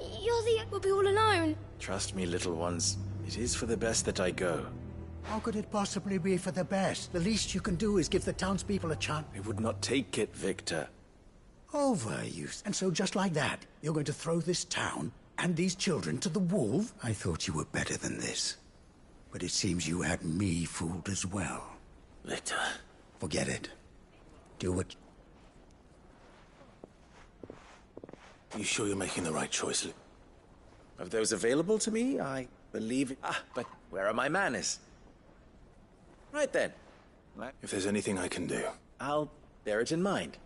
We'll be all alone. Trust me, little ones. It is for the best that I go. How could it possibly be for the best? The least you can do is give the townspeople a chance. I would not take it, Victor. Overuse. And so just like that, you're going to throw this town and these children to the wolves? I thought you were better than this. But it seems you had me fooled as well. Victor. Forget it. Do what... You sure you're making the right choice, Luke? Of those available to me, I believe... but where are my manners? Right then. If there's anything I can do... I'll bear it in mind.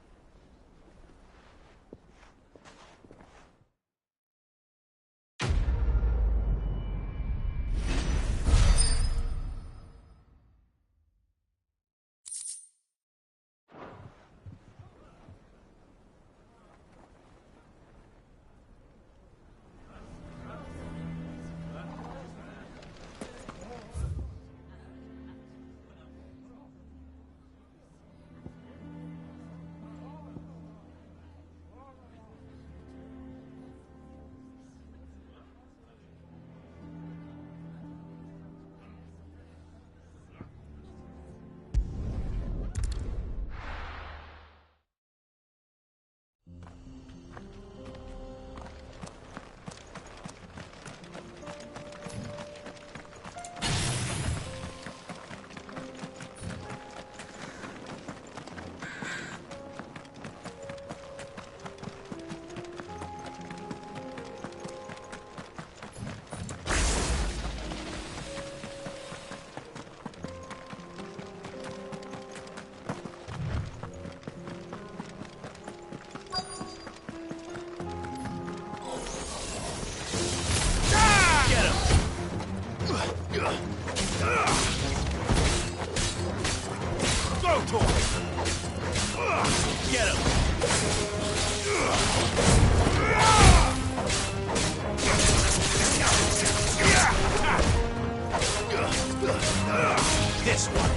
This one.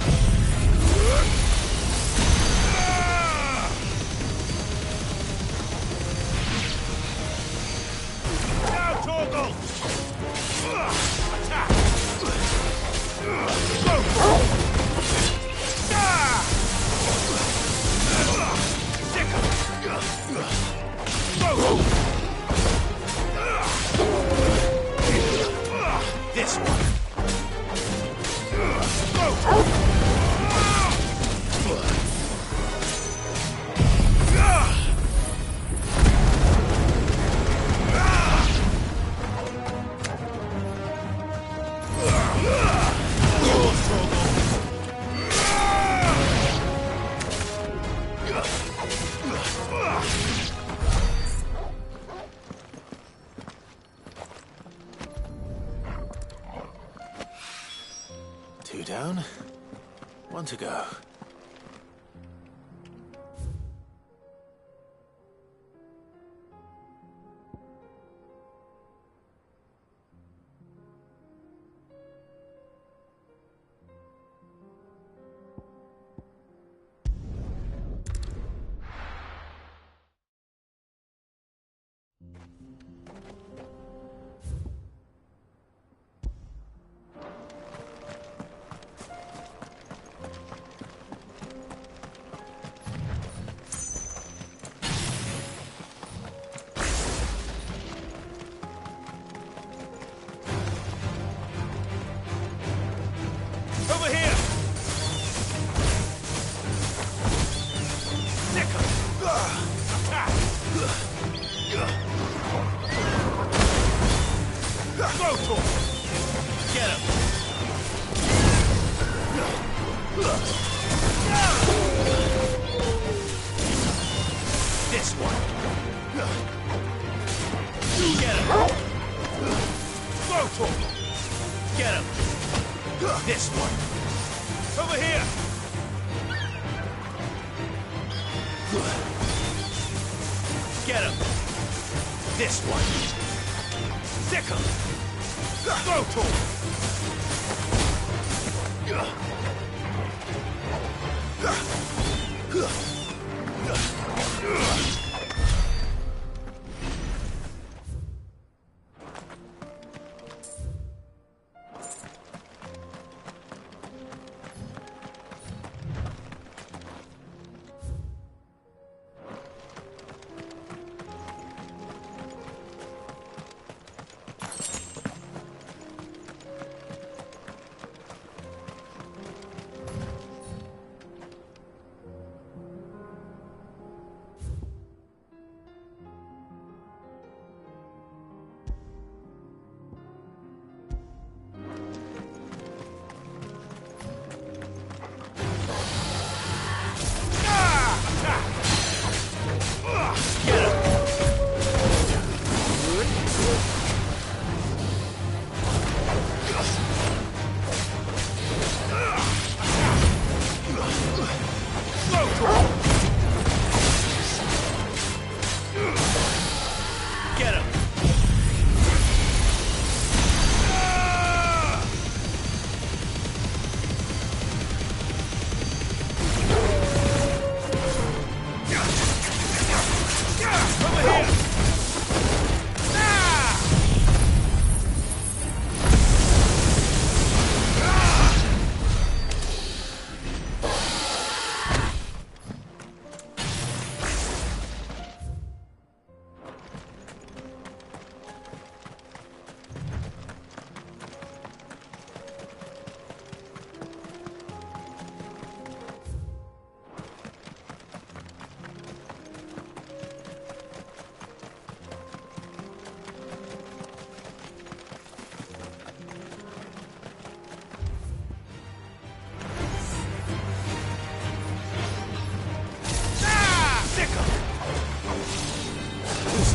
Now, Torgal! Attack! Go for it! This one. Two down, one to go. This one. Get him. Go to him. Get him. This one. Over here. Get him. This one. Stick him. Go to him.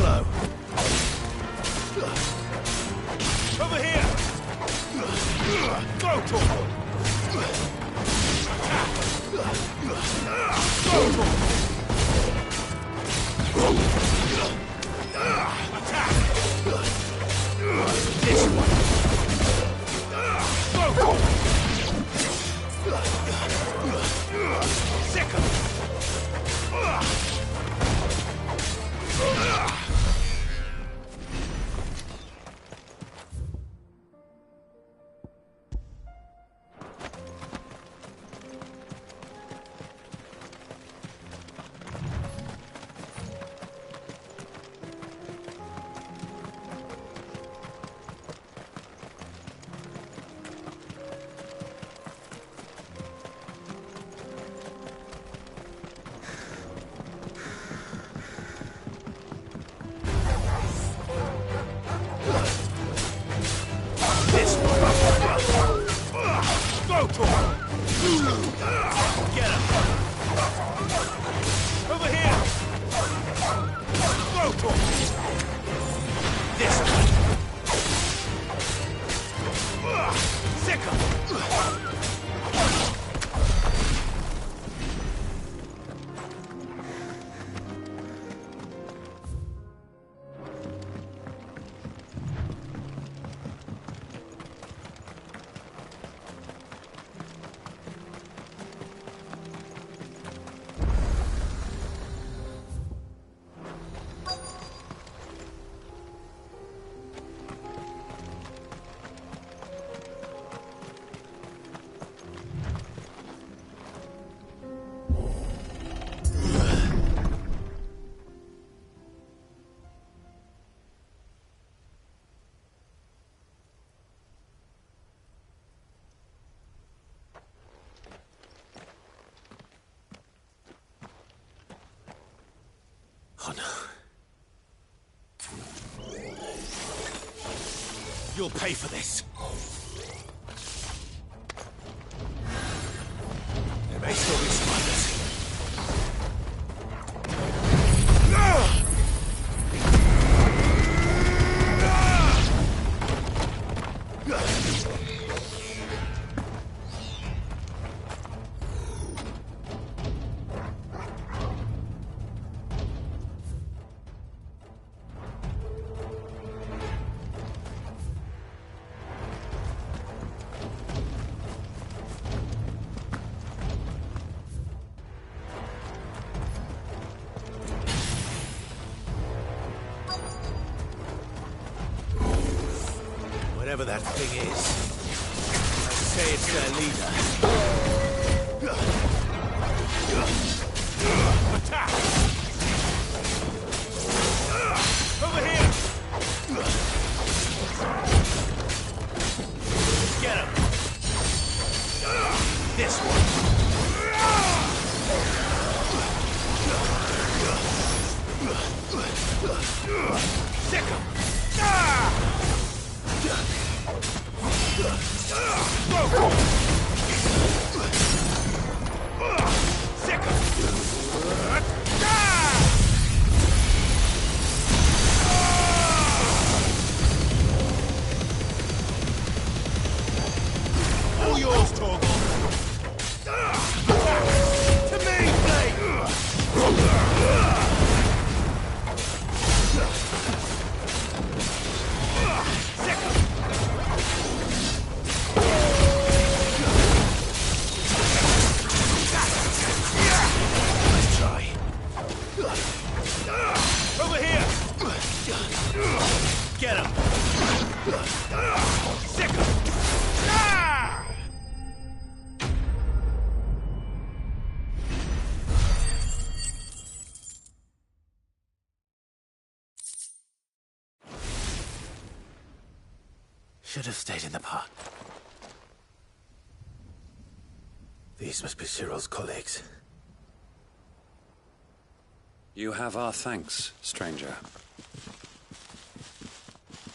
follow. Over here! Go, Torvald! Attack! This one! Go! Second! Oh, no. You'll pay for this. There may still be survivors. Whatever that thing is, I say it's their leader. Attack! Over here! Get him! This one! Sick him! All yours, Torvald. To me, Blade. Over here! Get him! Sick him! Should have stayed in the park. These must be Cyril's colleagues. You have our thanks, stranger.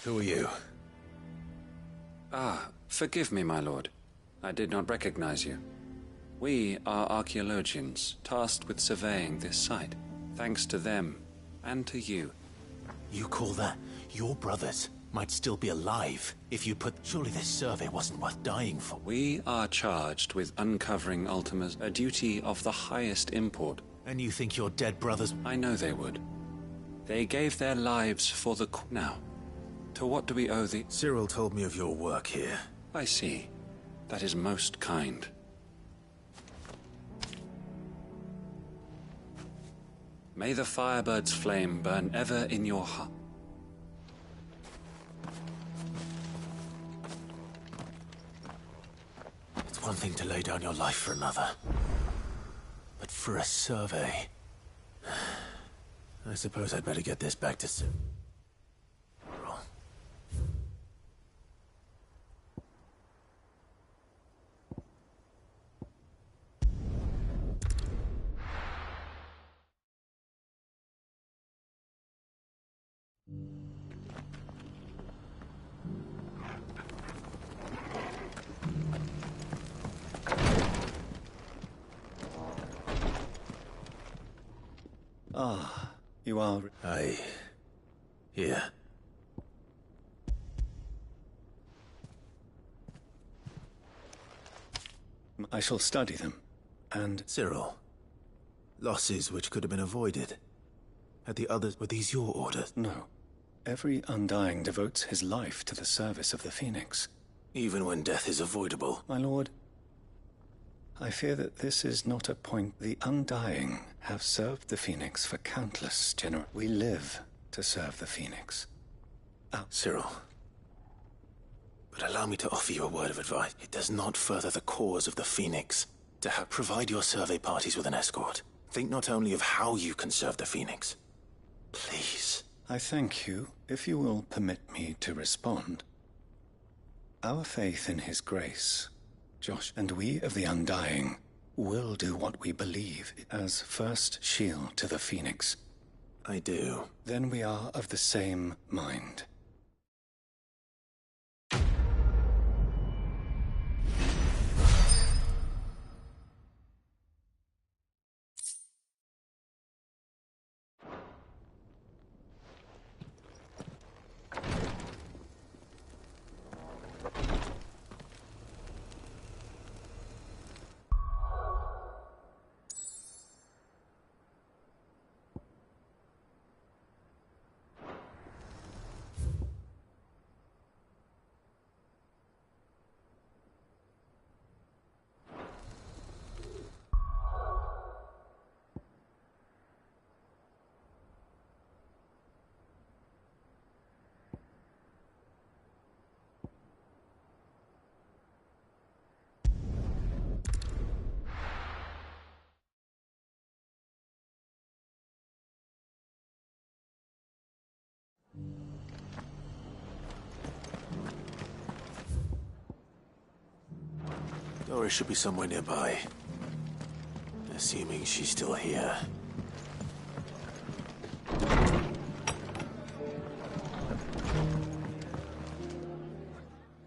Who are you? Ah, forgive me, my lord. I did not recognize you. We are archaeologians, tasked with surveying this site. Thanks to them, and to you, You call that? Your brothers might still be alive if you put... Surely this survey wasn't worth dying for. We are charged with uncovering Ultima's, a duty of the highest import. And you think your dead brothers... I know they would. They gave their lives for the... Now, to what do we owe the... Cyril told me of your work here. I see. That is most kind. May the Firebird's flame burn ever in your heart. It's one thing to lay down your life for another. But for a survey... I suppose I'd better get this back to Cyril. Ah, you are... Here. I shall study them, and... Cyril, losses which could have been avoided. Had the others... Were these your orders? No. Every Undying devotes his life to the service of the Phoenix. Even when death is avoidable? My lord, I fear that this is not a point. The Undying have served the Phoenix for countless generations. We live to serve the Phoenix. Cyril, but allow me to offer you a word of advice. It does not further the cause of the Phoenix to provide your survey parties with an escort. Think not only of how you can serve the Phoenix. Please. I thank you. If you will permit me to respond. Our faith in his grace, Josh, and we of the Undying will do what we believe as first shield to the Phoenix. I do. Then we are of the same mind. Doris should be somewhere nearby. Assuming she's still here.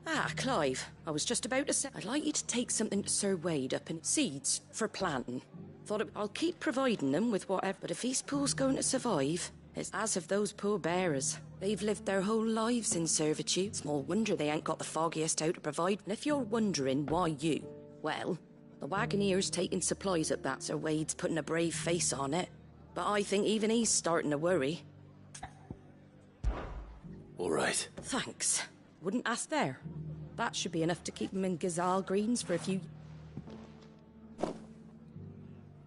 Ah, Clive. I was just about to say, I'd like you to take something to Sir Wade up in seeds for planting. I'll keep providing them with whatever, but if Eastpool's going to survive, it's as of those poor bearers. They've lived their whole lives in servitude. Small wonder they ain't got the foggiest out to provide. And if you're wondering why you, well, the Wagoneer's taking supplies up that. Sir Wade's putting a brave face on it. But I think even he's starting to worry. All right. Thanks. Wouldn't ask there. That should be enough to keep him in Gazal Greens for a few...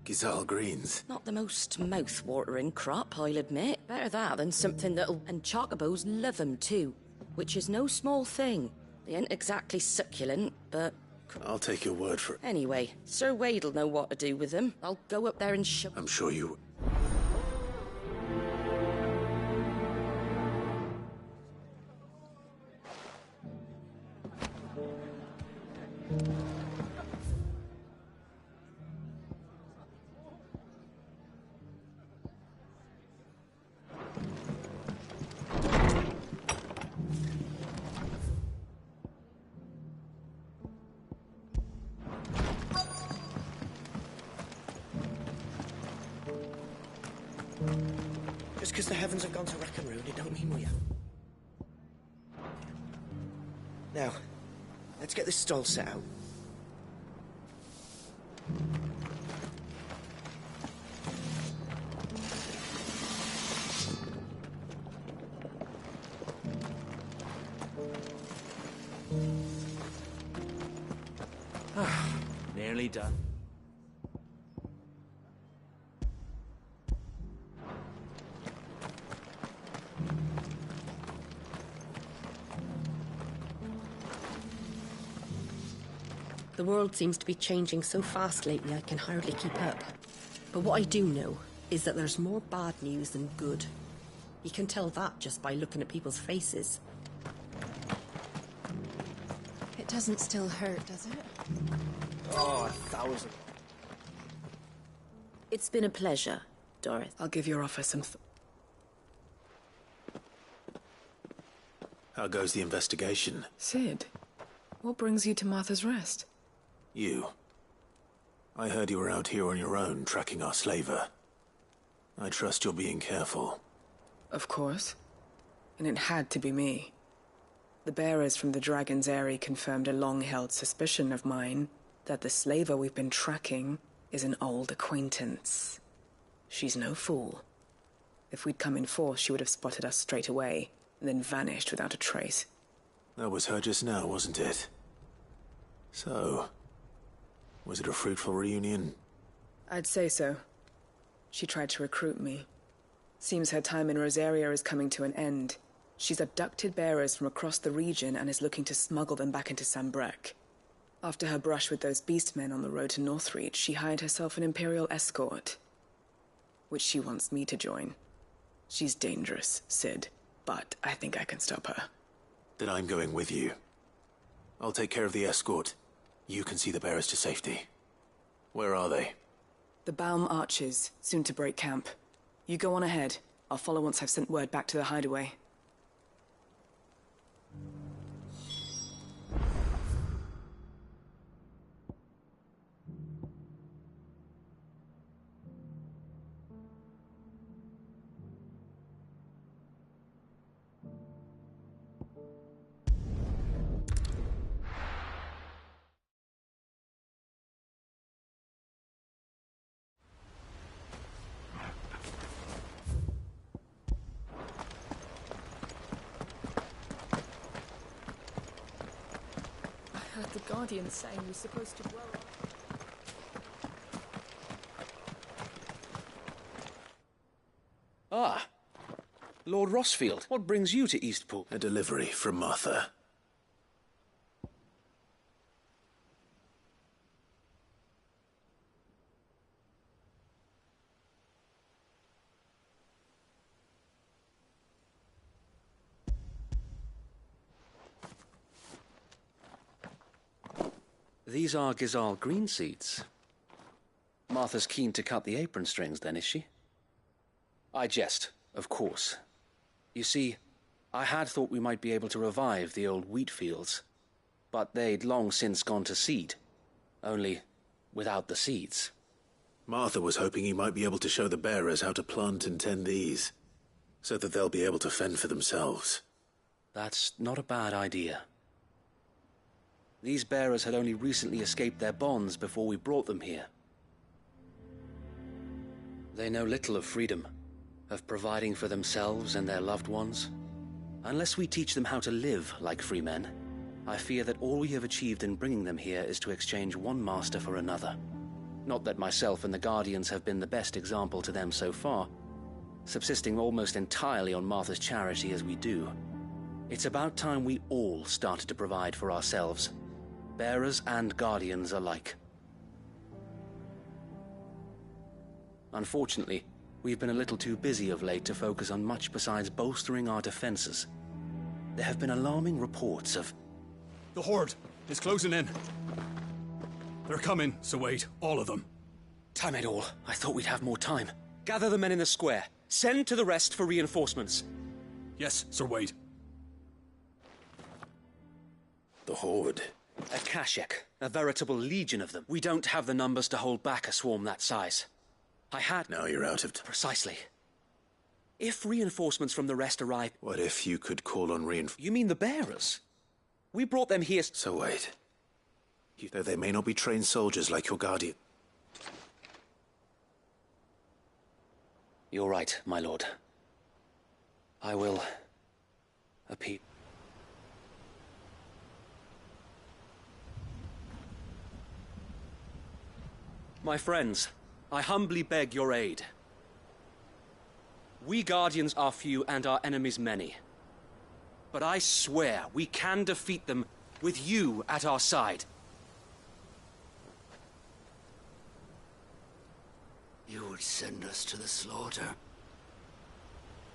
Gazal Greens? Not the most mouth-watering crop, I'll admit. Better that than something that'll... And chocobos love 'em too, which is no small thing. They ain't exactly succulent, but... I'll take your word for it. Anyway, Sir Wade'll know what to do with them. I'll go up there and show... I'm sure you... because the heavens have gone to rack and ruin, it don't mean we have. Now, let's get this stall set out. Nearly done. The world seems to be changing so fast lately I can hardly keep up. But what I do know is that there's more bad news than good. You can tell that just by looking at people's faces. It doesn't still hurt, does it? Oh, 1,000. It's been a pleasure, Doris. I'll give your offer some How goes the investigation? Sid, what brings you to Martha's Rest? You. I heard you were out here on your own, tracking our slaver. I trust you're being careful. Of course. And it had to be me. The bearers from the Dragon's Eyrie confirmed a long-held suspicion of mine that the slaver we've been tracking is an old acquaintance. She's no fool. If we'd come in force, she would have spotted us straight away, and then vanished without a trace. That was her just now, wasn't it? So, was it a fruitful reunion? I'd say so. She tried to recruit me. Seems her time in Rosaria is coming to an end. She's abducted bearers from across the region and is looking to smuggle them back into Sambrec. After her brush with those beastmen on the road to Northreach, she hired herself an Imperial escort, which she wants me to join. She's dangerous, Sid, but I think I can stop her. Then I'm going with you. I'll take care of the escort. You can see the bearers to safety. Where are they? The Baum Archers, soon to break camp. You go on ahead. I'll follow once I've sent word back to the hideaway. The Guardian's saying we're supposed to dwell on... Ah, Lord Rossfield, what brings you to Eastpool? A delivery from Martha. These are Gizal green seeds. Martha's keen to cut the apron strings, then, is she? I jest, of course. You see, I had thought we might be able to revive the old wheat fields, but they'd long since gone to seed, only without the seeds. Martha was hoping he might be able to show the bearers how to plant and tend these, so that they'll be able to fend for themselves. That's not a bad idea. These bearers had only recently escaped their bonds before we brought them here. They know little of freedom, of providing for themselves and their loved ones. Unless we teach them how to live like free men, I fear that all we have achieved in bringing them here is to exchange one master for another. Not that myself and the Guardians have been the best example to them so far, subsisting almost entirely on Martha's charity as we do. It's about time we all started to provide for ourselves, bearers and Guardians alike. Unfortunately, we've been a little too busy of late to focus on much besides bolstering our defenses. There have been alarming reports of... The Horde is closing in. They're coming, so wait, all of them. Time it all. I thought we'd have more time. Gather the men in the square. Send to the rest for reinforcements. Yes, Sir Wade. The Horde. A Kashek, a veritable legion of them. We don't have the numbers to hold back a swarm that size. I had... Now you're out of... Precisely. If reinforcements from the rest arrive... What if you could call on You mean the bearers? We brought them here... So wait. Though they may not be trained soldiers like your guardian... You're right, my lord. I will... appeal. My friends, I humbly beg your aid. We Guardians are few and our enemies many. But I swear we can defeat them with you at our side. You would send us to the slaughter,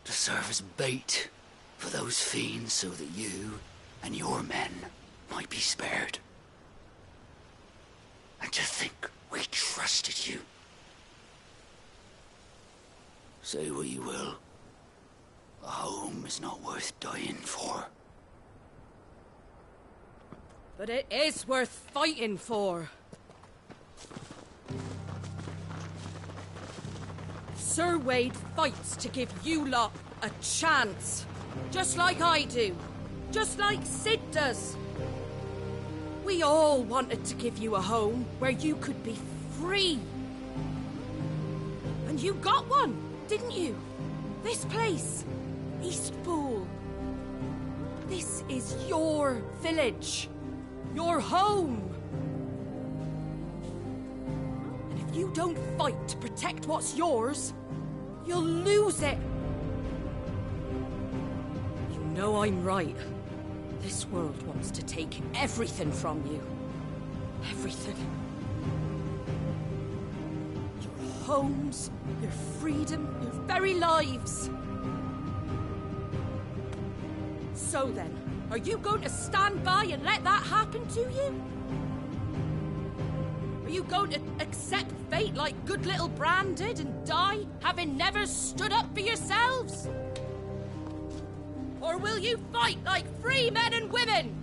to serve as bait for those fiends so that you and your men might be spared. And to think we trusted you. Say what you will, a home is not worth dying for. But it is worth fighting for. Sir Wade fights to give you lot a chance. Just like I do. Just like Sid does. We all wanted to give you a home where you could be free. And you got one, didn't you? This place, Eastpool. This is your village. Your home. And if you don't fight to protect what's yours, you'll lose it. You know I'm right. This world wants to take everything from you. Everything. Your homes, your freedom, your very lives. So then, are you going to stand by and let that happen to you? Are you going to accept fate like good little Bran did and die, having never stood up for yourselves? Or will you fight like free men and women?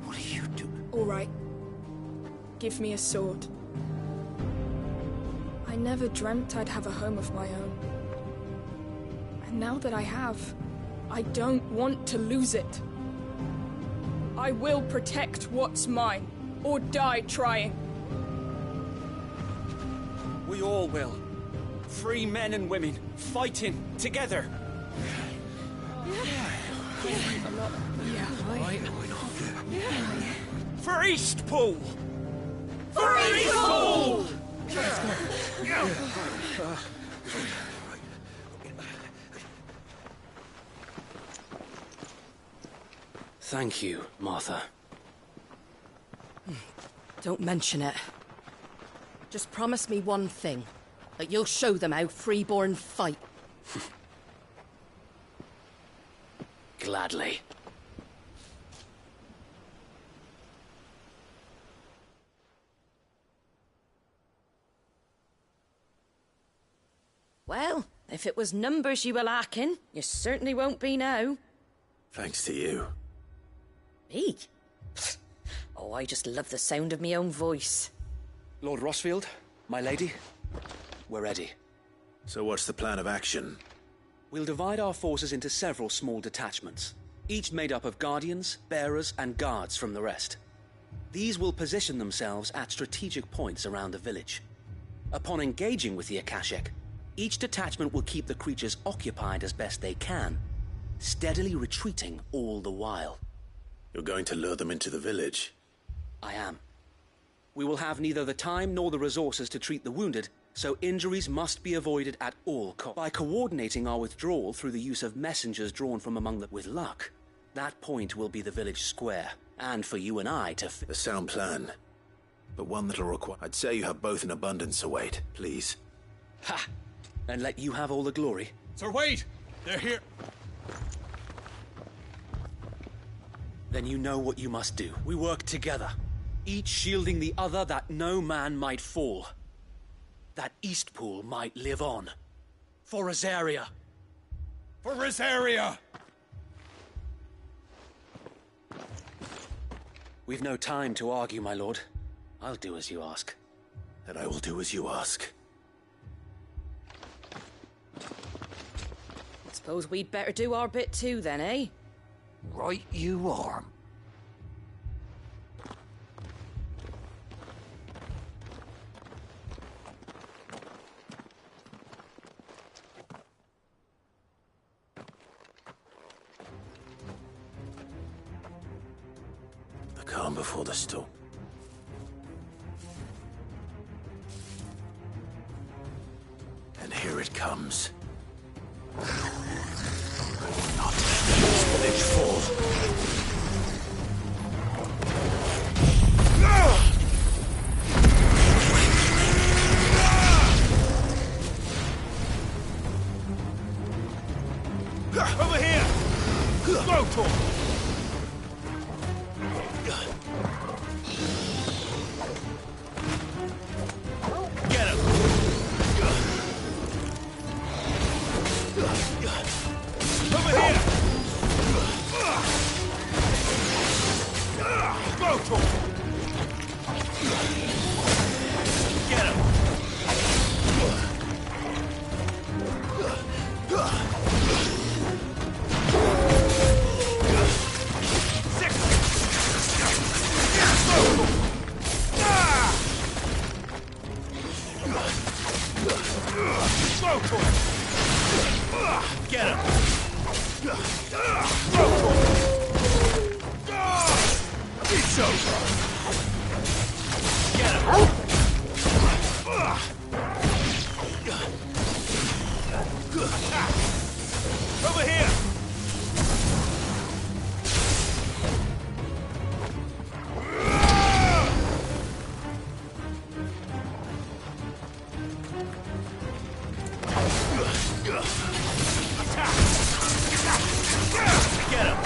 What do you do? All right. Give me a sword. I never dreamt I'd have a home of my own. And now that I have, I don't want to lose it. I will protect what's mine, or die trying. We all will. Free men and women, fighting together. For Eastpool! For Eastpool! Thank you, Martha. Don't mention it. Just promise me one thing. That you'll show them how freeborn fight. Gladly. Well, if it was numbers you were lacking, you certainly won't be now. Thanks to you. Me? Oh, I just love the sound of my own voice. Lord Rossfield, my lady, we're ready. So what's the plan of action? We'll divide our forces into several small detachments, each made up of guardians, bearers, and guards from the rest. These will position themselves at strategic points around the village. Upon engaging with the Akashic, each detachment will keep the creatures occupied as best they can, steadily retreating all the while. You're going to lure them into the village? I am. We will have neither the time nor the resources to treat the wounded, so injuries must be avoided at all costs. By coordinating our withdrawal through the use of messengers drawn from among them with luck, that point will be the village square, and for you and I to... A sound plan, but one that'll require... I'd say you have both in abundance, Sir Wade. Please. Ha! And let you have all the glory. Sir Wade! They're here! Then you know what you must do. We work together, each shielding the other that no man might fall. That Eastpool might live on. For Rosaria. For Rosaria! We've no time to argue, my lord. I'll do as you ask. And I will do as you ask. Suppose we'd better do our bit too then, eh? Right you are. The calm before the storm. And here it comes. I will not let this village fall. Over here! Go, Tor! Get him! Over here! Go, Tor! Get him! Get him! It's over! Get him! Over here! Get him!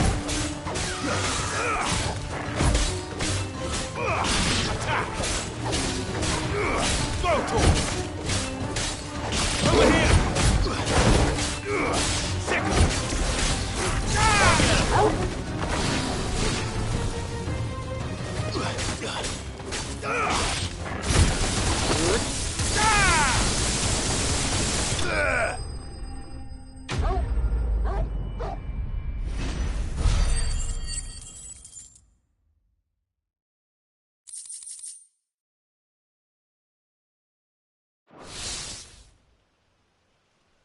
Go, Tor! Over here! Sick!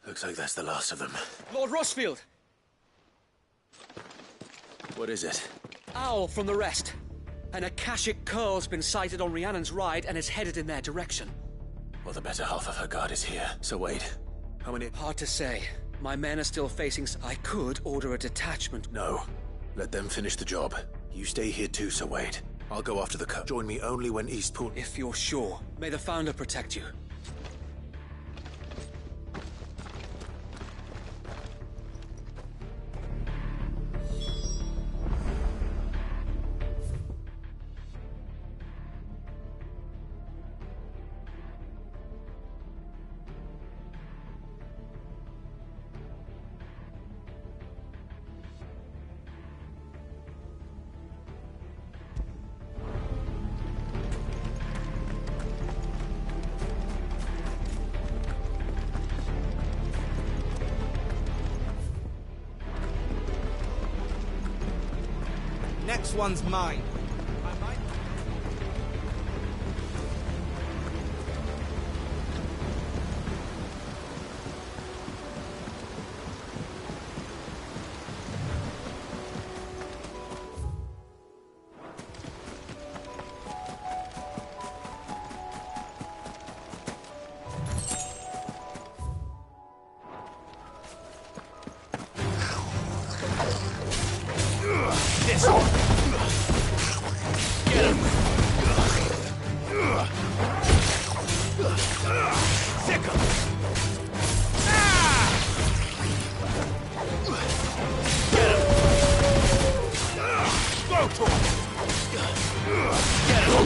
Looks like that's the last of them. Lord Rossfield! What is it? Owl from the rest. An Akashic curl's been sighted on Rhiannon's ride and is headed in their direction. Well, the better half of her guard is here. So wait, how many? Hard to say. My men are still facing... I could order a detachment. No. Let them finish the job. You stay here too, Sir Wade. I'll go after the cut. Join me only when Eastport... If you're sure. May the Founder protect you. Next one's mine. This one! Get him! Sick him! Get him! Go, Tor! Get him!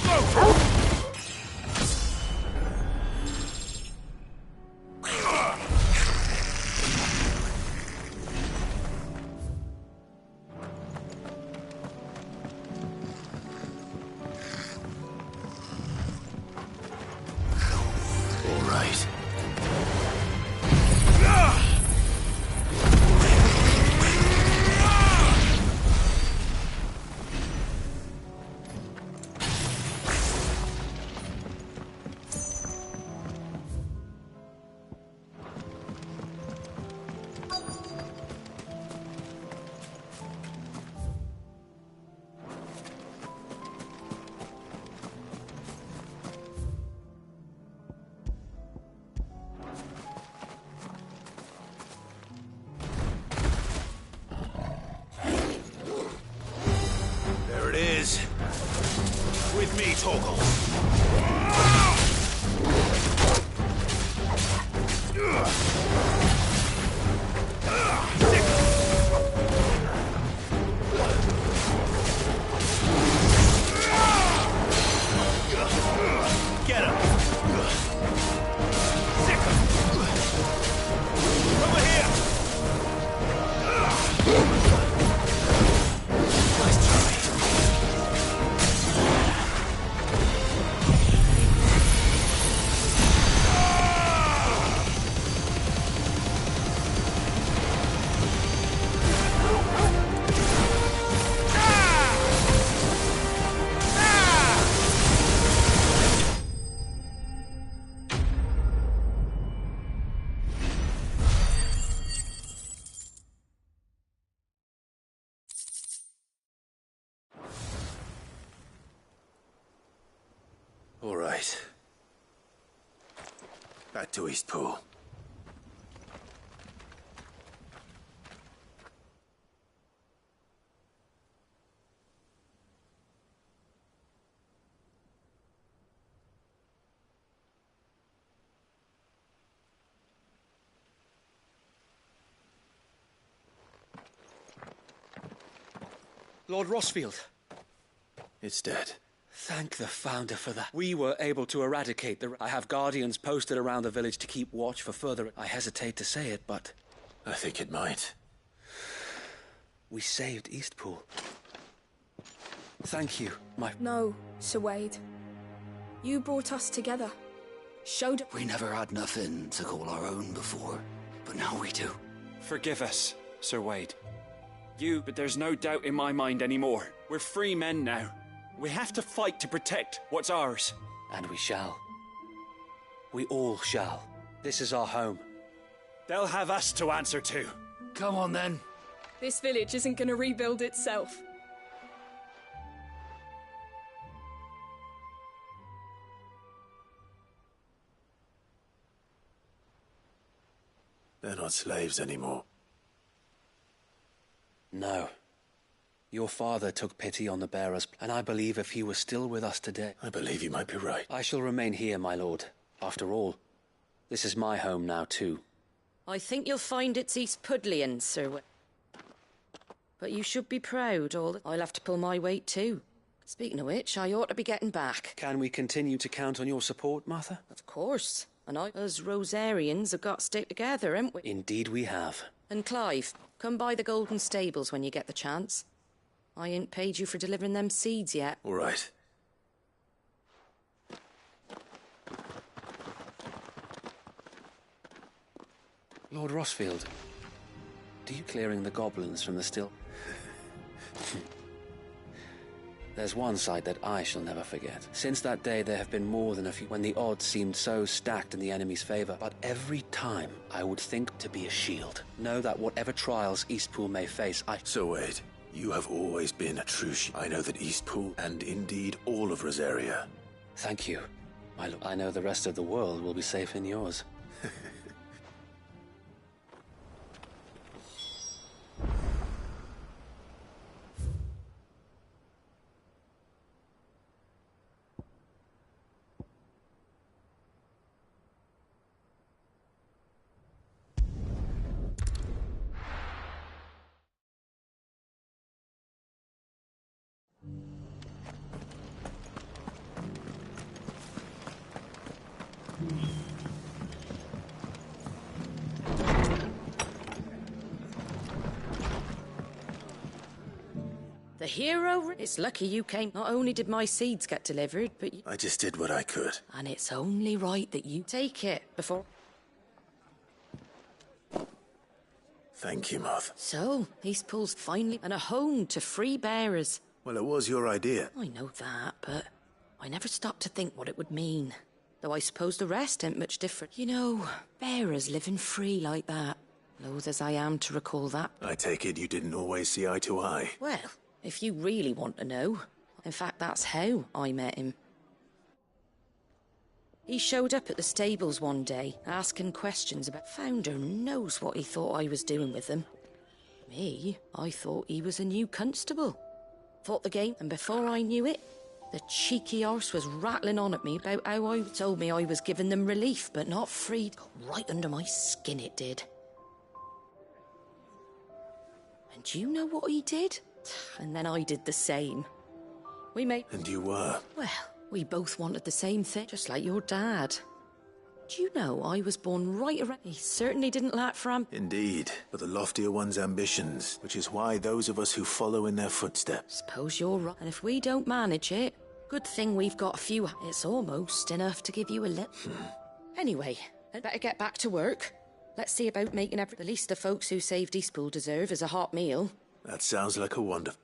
Go, Tor! Toggle. Get him! Sick him! Over here! Nice try. All right. Back to Eastpool. Lord Rossfield. It's dead. Thank the Founder for that. We were able to eradicate the... I have guardians posted around the village to keep watch for further... I hesitate to say it, but... I think it might. We saved Eastpool. Thank you, my... No, Sir Wade. You brought us together. Showed... We never had nothing to call our own before, but now we do. Forgive us, Sir Wade. But there's no doubt in my mind anymore. We're free men now. We have to fight to protect what's ours. And we shall. We all shall. This is our home. They'll have us to answer to. Come on, then. This village isn't gonna rebuild itself. They're not slaves anymore. No. Your father took pity on the bearers, and I believe if he was still with us today... I believe you might be right. I shall remain here, my lord. After all, this is my home now, too. I think you'll find it's East Pudlian, Sir. But you should be proud, I'll have to pull my weight, too. Speaking of which, I ought to be getting back. Can we continue to count on your support, Martha? Of course. And us Rosarians have got to stick together, haven't we? Indeed we have. And Clive, come by the Golden Stables when you get the chance. I ain't paid you for delivering them seeds yet. All right. Lord Rossfield, do you clearing the goblins from the still? There's one sight that I shall never forget. Since that day, there have been more than a few when the odds seemed so stacked in the enemy's favor. But every time, I would think to be a shield. Know that whatever trials Eastpool may face, So Wade, you have always been a true I know that Eastpool, and indeed all of Rosaria... Thank you, my lord. I know the rest of the world will be safe in yours. The hero? It's lucky you came. Not only did my seeds get delivered, but you... I just did what I could. And it's only right that you take it before... Thank you, Martha. So, Eastpool's finally... and a home to free bearers. Well, it was your idea. I know that, but I never stopped to think what it would mean. Though I suppose the rest ain't much different. You know, bearers living free like that. Loath as I am to recall that. I take it you didn't always see eye to eye. Well, if you really want to know. In fact, that's how I met him. He showed up at the stables one day, asking questions about... Founder knows what he thought I was doing with them. Me, I thought he was a new constable. Thought the game, and before I knew it, The cheeky horse was rattling on at me about how I told me I was giving them relief, but not freed. Got right under my skin, it did. And do you know what he did? And then I did the same. We made... And you were? Well, we both wanted the same thing, just like your dad. Do you know I was born right around... He certainly didn't lack for Indeed, but the loftier one's ambitions, which is why those of us who follow in their footsteps... Suppose you're right. And if we don't manage it, good thing we've got a few... It's almost enough to give you a lip. Anyway, I'd better get back to work. Let's see about making the least the folks who saved Eastpool deserve is a hot meal. That sounds like a wonderful...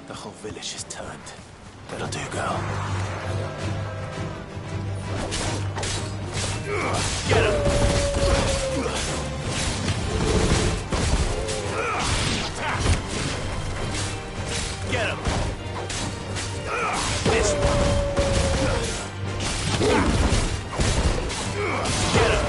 The whole village is turned. That'll do, girl. Get him! Get him! This one! Get him!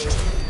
finished!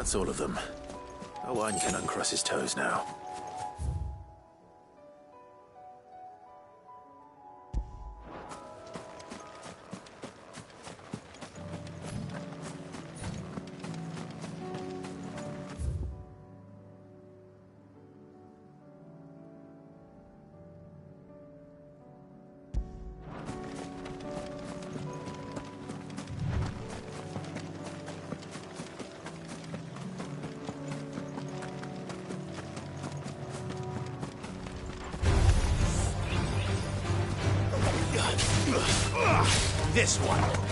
That's all of them. Owain can uncross his toes now. This one.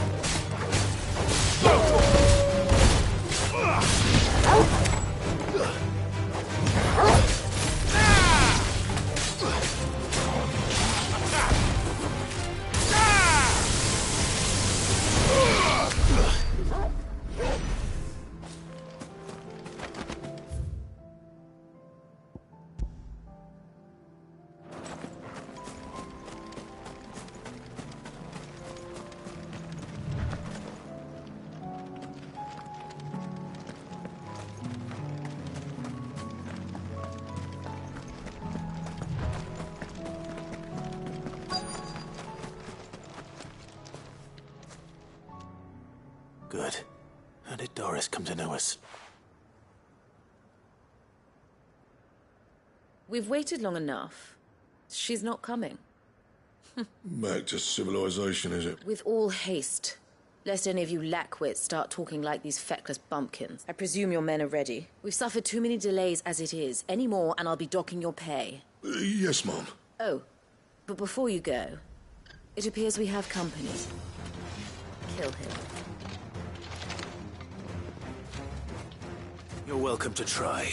Good. How did Doris come to know us? We've waited long enough. She's not coming. Back to civilization, is it? With all haste. Lest any of you lackwits start talking like these feckless bumpkins. I presume your men are ready. We've suffered too many delays as it is. Any more and I'll be docking your pay. Yes, Mom. Oh, but before you go, it appears we have company. Kill him. You're welcome to try.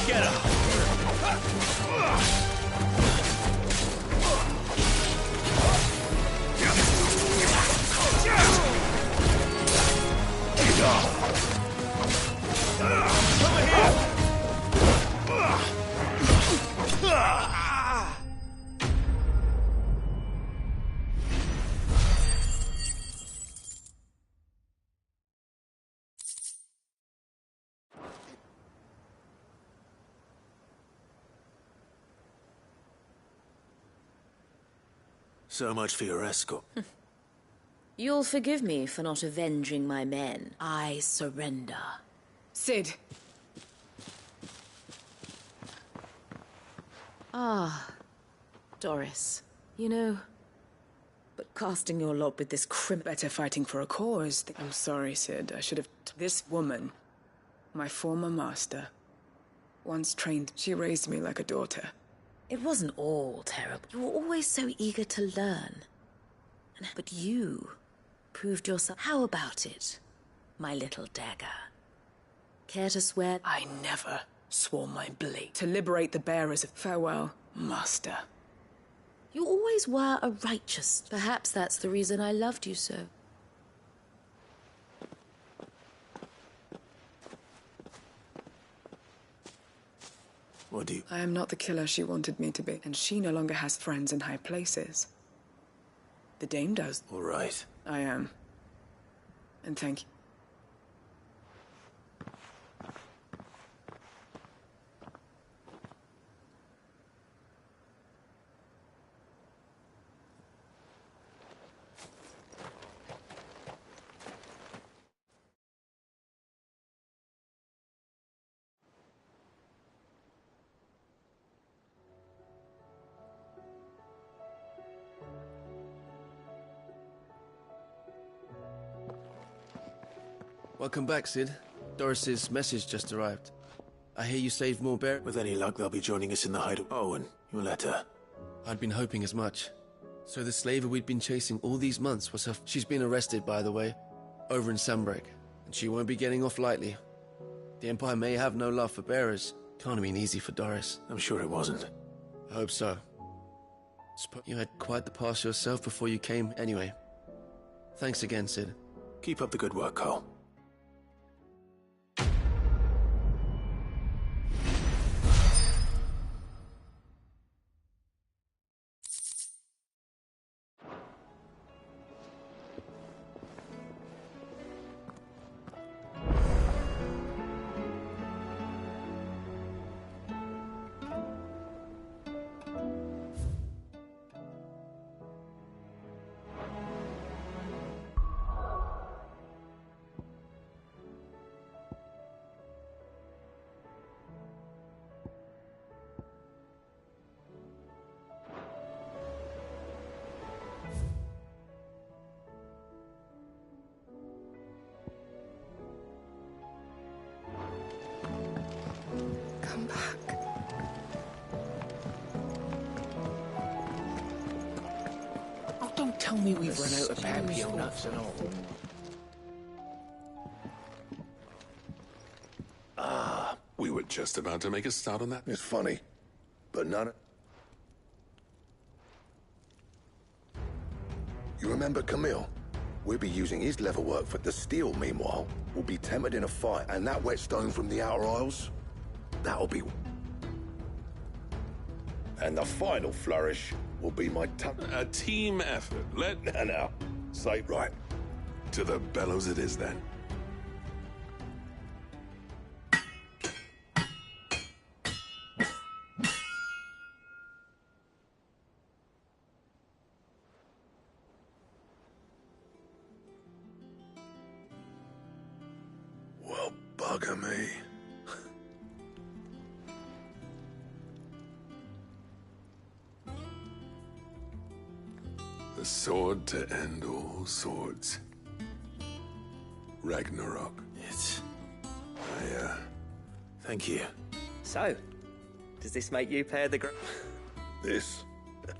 Get up! Over here! So much for your escort. You'll forgive me for not avenging my men. I surrender. Cid. Ah, Doris. You know, but casting your lot with this Better fighting for a cause. I'm sorry, Cid. I should have... This woman, my former master, once trained, she raised me like a daughter. It wasn't all terrible. You were always so eager to learn. But you proved yourself. How about it, my little dagger? Care to swear? I never swore my blade to liberate the bearers of farewell, master. You always were a righteous. Perhaps that's the reason I loved you so. What do you... I am not the killer she wanted me to be, and she no longer has friends in high places. The Dame does. All right. I am. And thank you. Welcome back, Cid. Doris's message just arrived. I hear you saved more bear. With any luck, they'll be joining us in the hideout. Oh, and your letter. I'd been hoping as much. So the slaver we'd been chasing all these months was her... She's been arrested, by the way, over in Sunbreak. And she won't be getting off lightly. The Empire may have no love for bearers. Can't have been easy for Doris. I'm sure it wasn't. I hope so. You had quite the past yourself before you came anyway. Thanks again, Cid. Keep up the good work, Cole. Come back. Oh, don't tell me we've run out of papio nuts and all. We were just about to make a start on that. It's funny, but none of... You remember Camille? We'll be using his leather work for the steel, meanwhile. We'll be tempered in a fight, and that whetstone from the Outer Isles, that'll be... And the final flourish will be my A team effort. Now, say it right. To the bellows it is, then. Well, bugger me. The sword to end all swords. Ragnarok. It's... Thank you. So, does this make you pair the... This?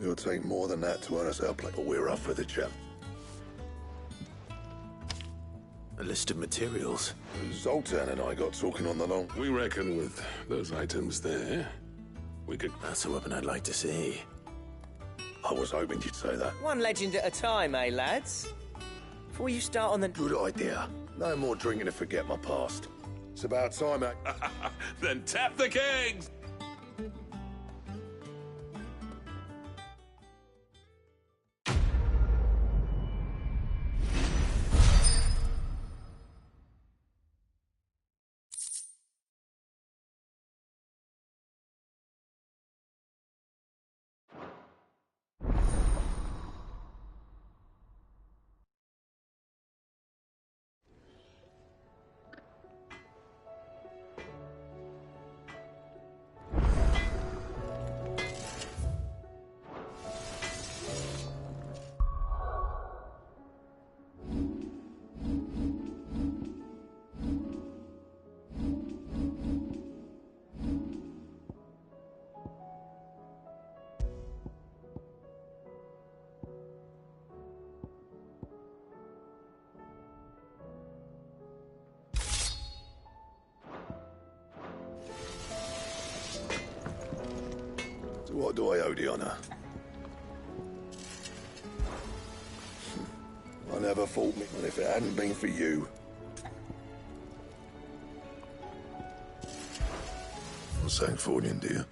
It'll take more than that to earn us our place, but we're up for the challenge. A list of materials. Zoltan and I got talking on the long. We reckon with those items there, we could... That's a weapon I'd like to see. I was hoping you'd say that. One legend at a time, eh, lads? Before you start on the... Good idea. No more drinking to forget my past. It's about time, mate. Then tap the kegs! So what do I owe the honour? I never fought me, and if it hadn't been for you... Sancfordian, dear.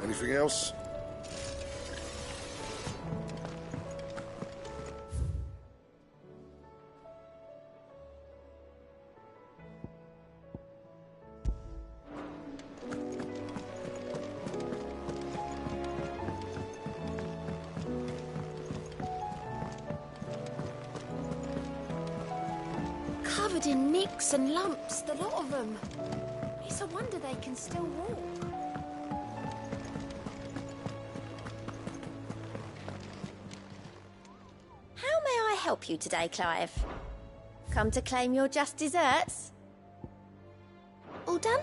Anything else? Covered in nicks and lumps, the lot of them. It's a wonder they can still walk. How may I help you today, Clive? Come to claim your just desserts? All done?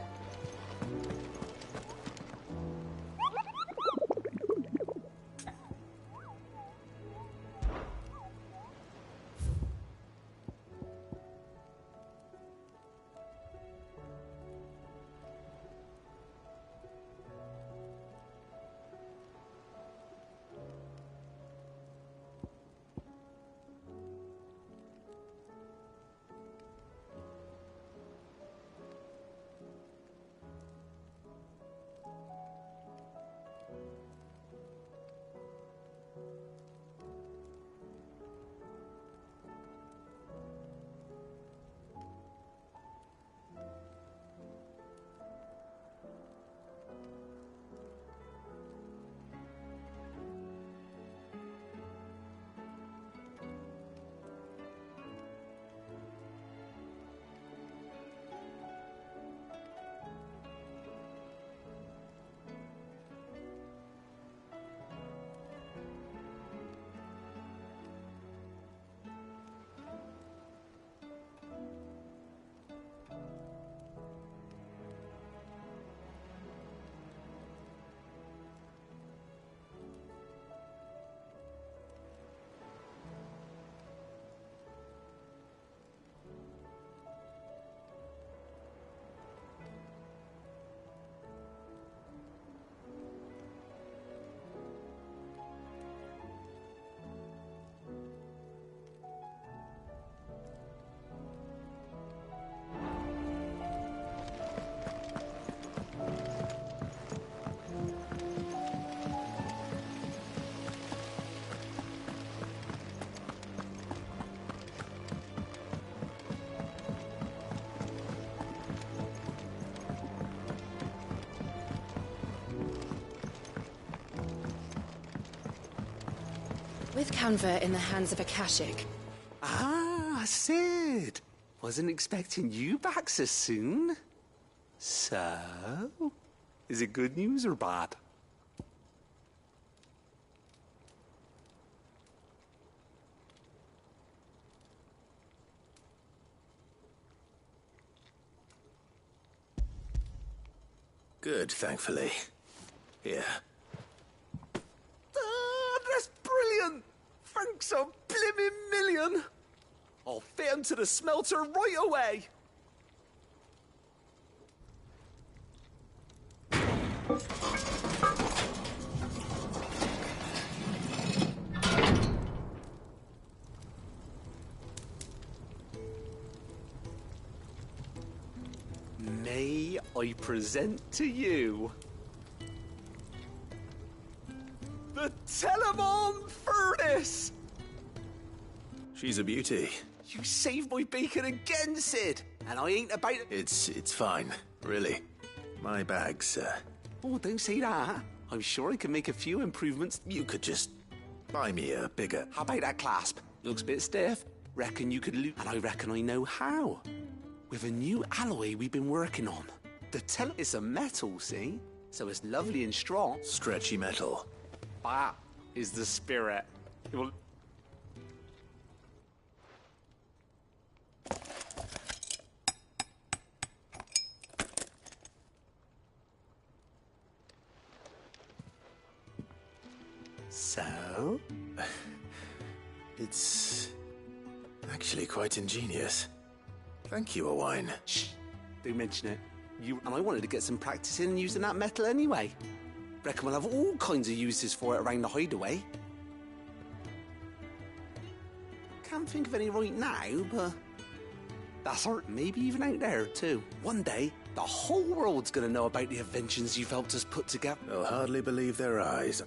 With Canva in the hands of Akashic. Ah, Sid. Wasn't expecting you back so soon. So, is it good news or bad? Good, thankfully. Here. Ah, that's brilliant! Thanks a blimmin' million! I'll fit 'em to the smelter right away! May I present to you the Telemon Furnace? She's a beauty. You saved my bacon again, Sid, and I ain't about it. It's fine, really. My bag, sir. Oh, don't say that. I'm sure I can make a few improvements. You could just buy me a bigger. How about that clasp? Looks a bit stiff. Reckon you could loot, and I reckon I know how. With a new alloy we've been working on. The is a metal, see? So it's lovely and strong. Stretchy metal. That is the spirit. It will... So? It's actually quite ingenious. Thank you, Owain. Shh, don't mention it. And I wanted to get some practice in using that metal anyway. Reckon we'll have all kinds of uses for it around the hideaway. Can't think of any right now, but that's all right. Maybe even out there too. One day, the whole world's gonna know about the inventions you've helped us put together. They'll hardly believe their eyes.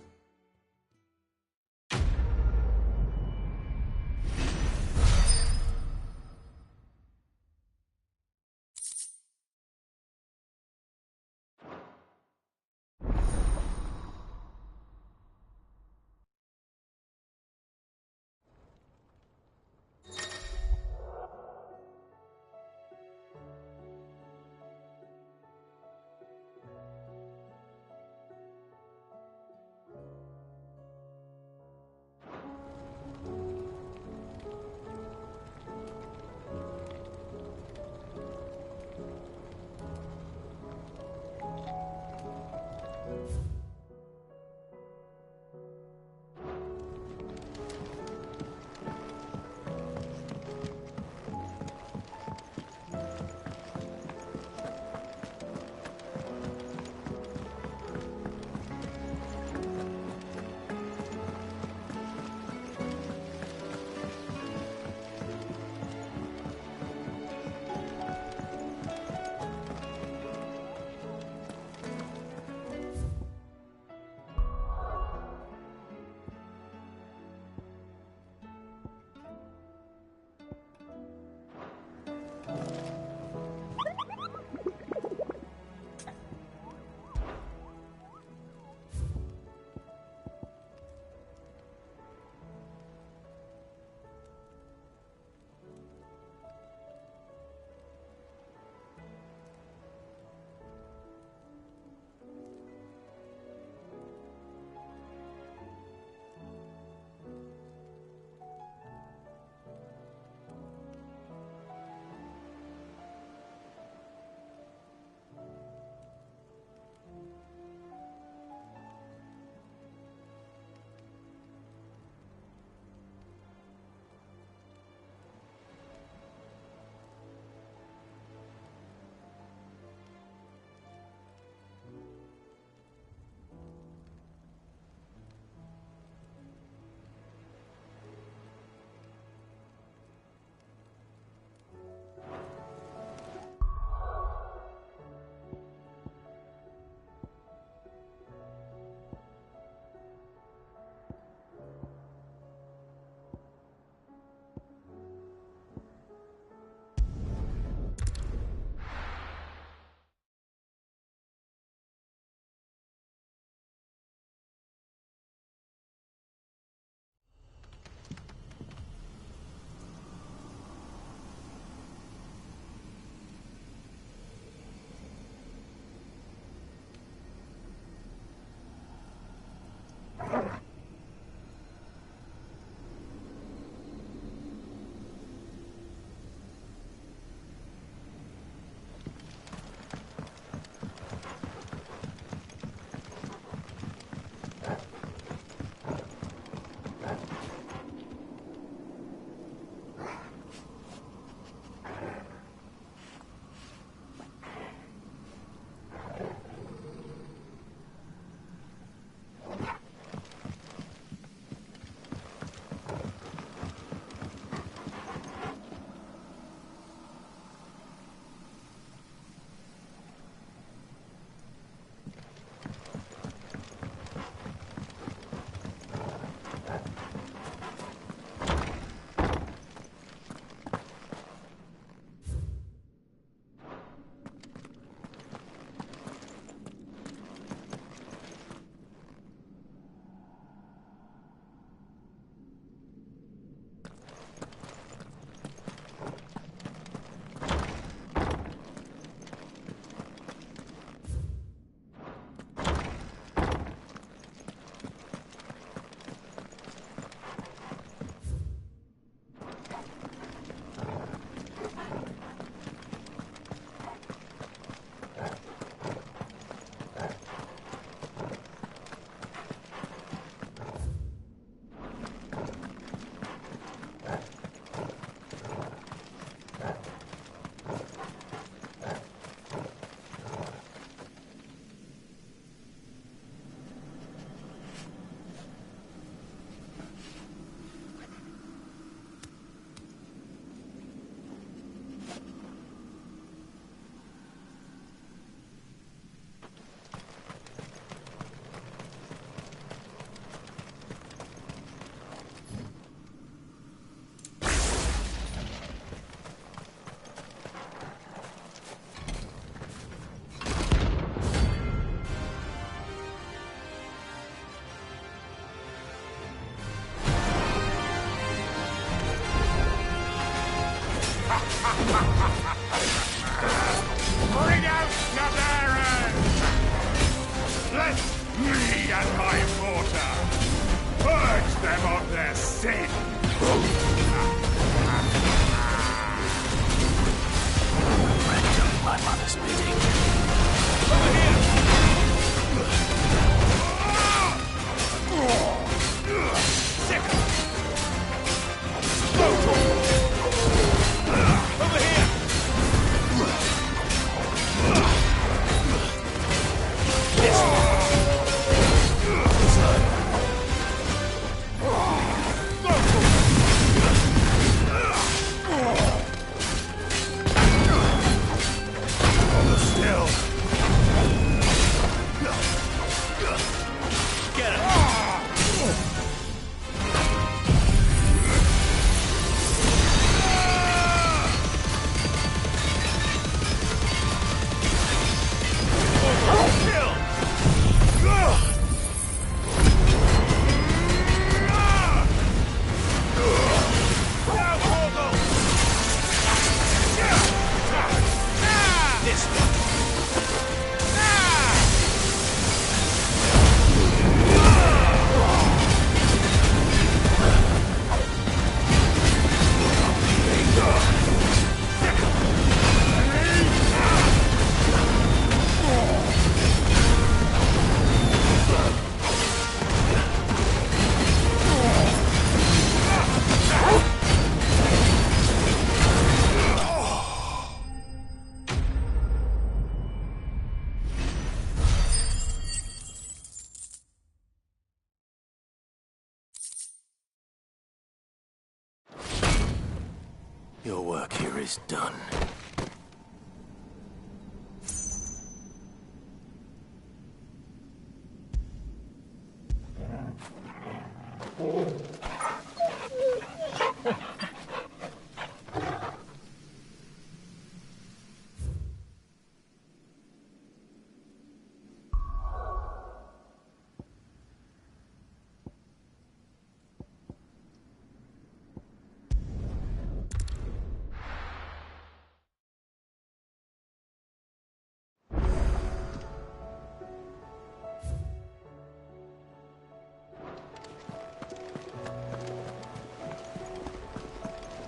is done.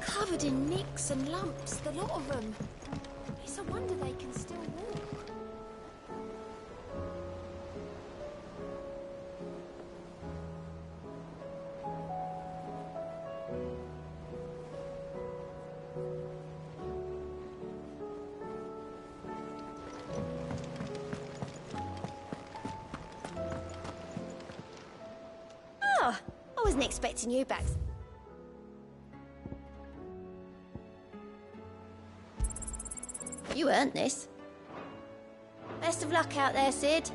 Covered in nicks and lumps, the lot of them. It's a wonder they can still walk. Oh, I wasn't expecting you back. You earned this. Best of luck out there, Sid.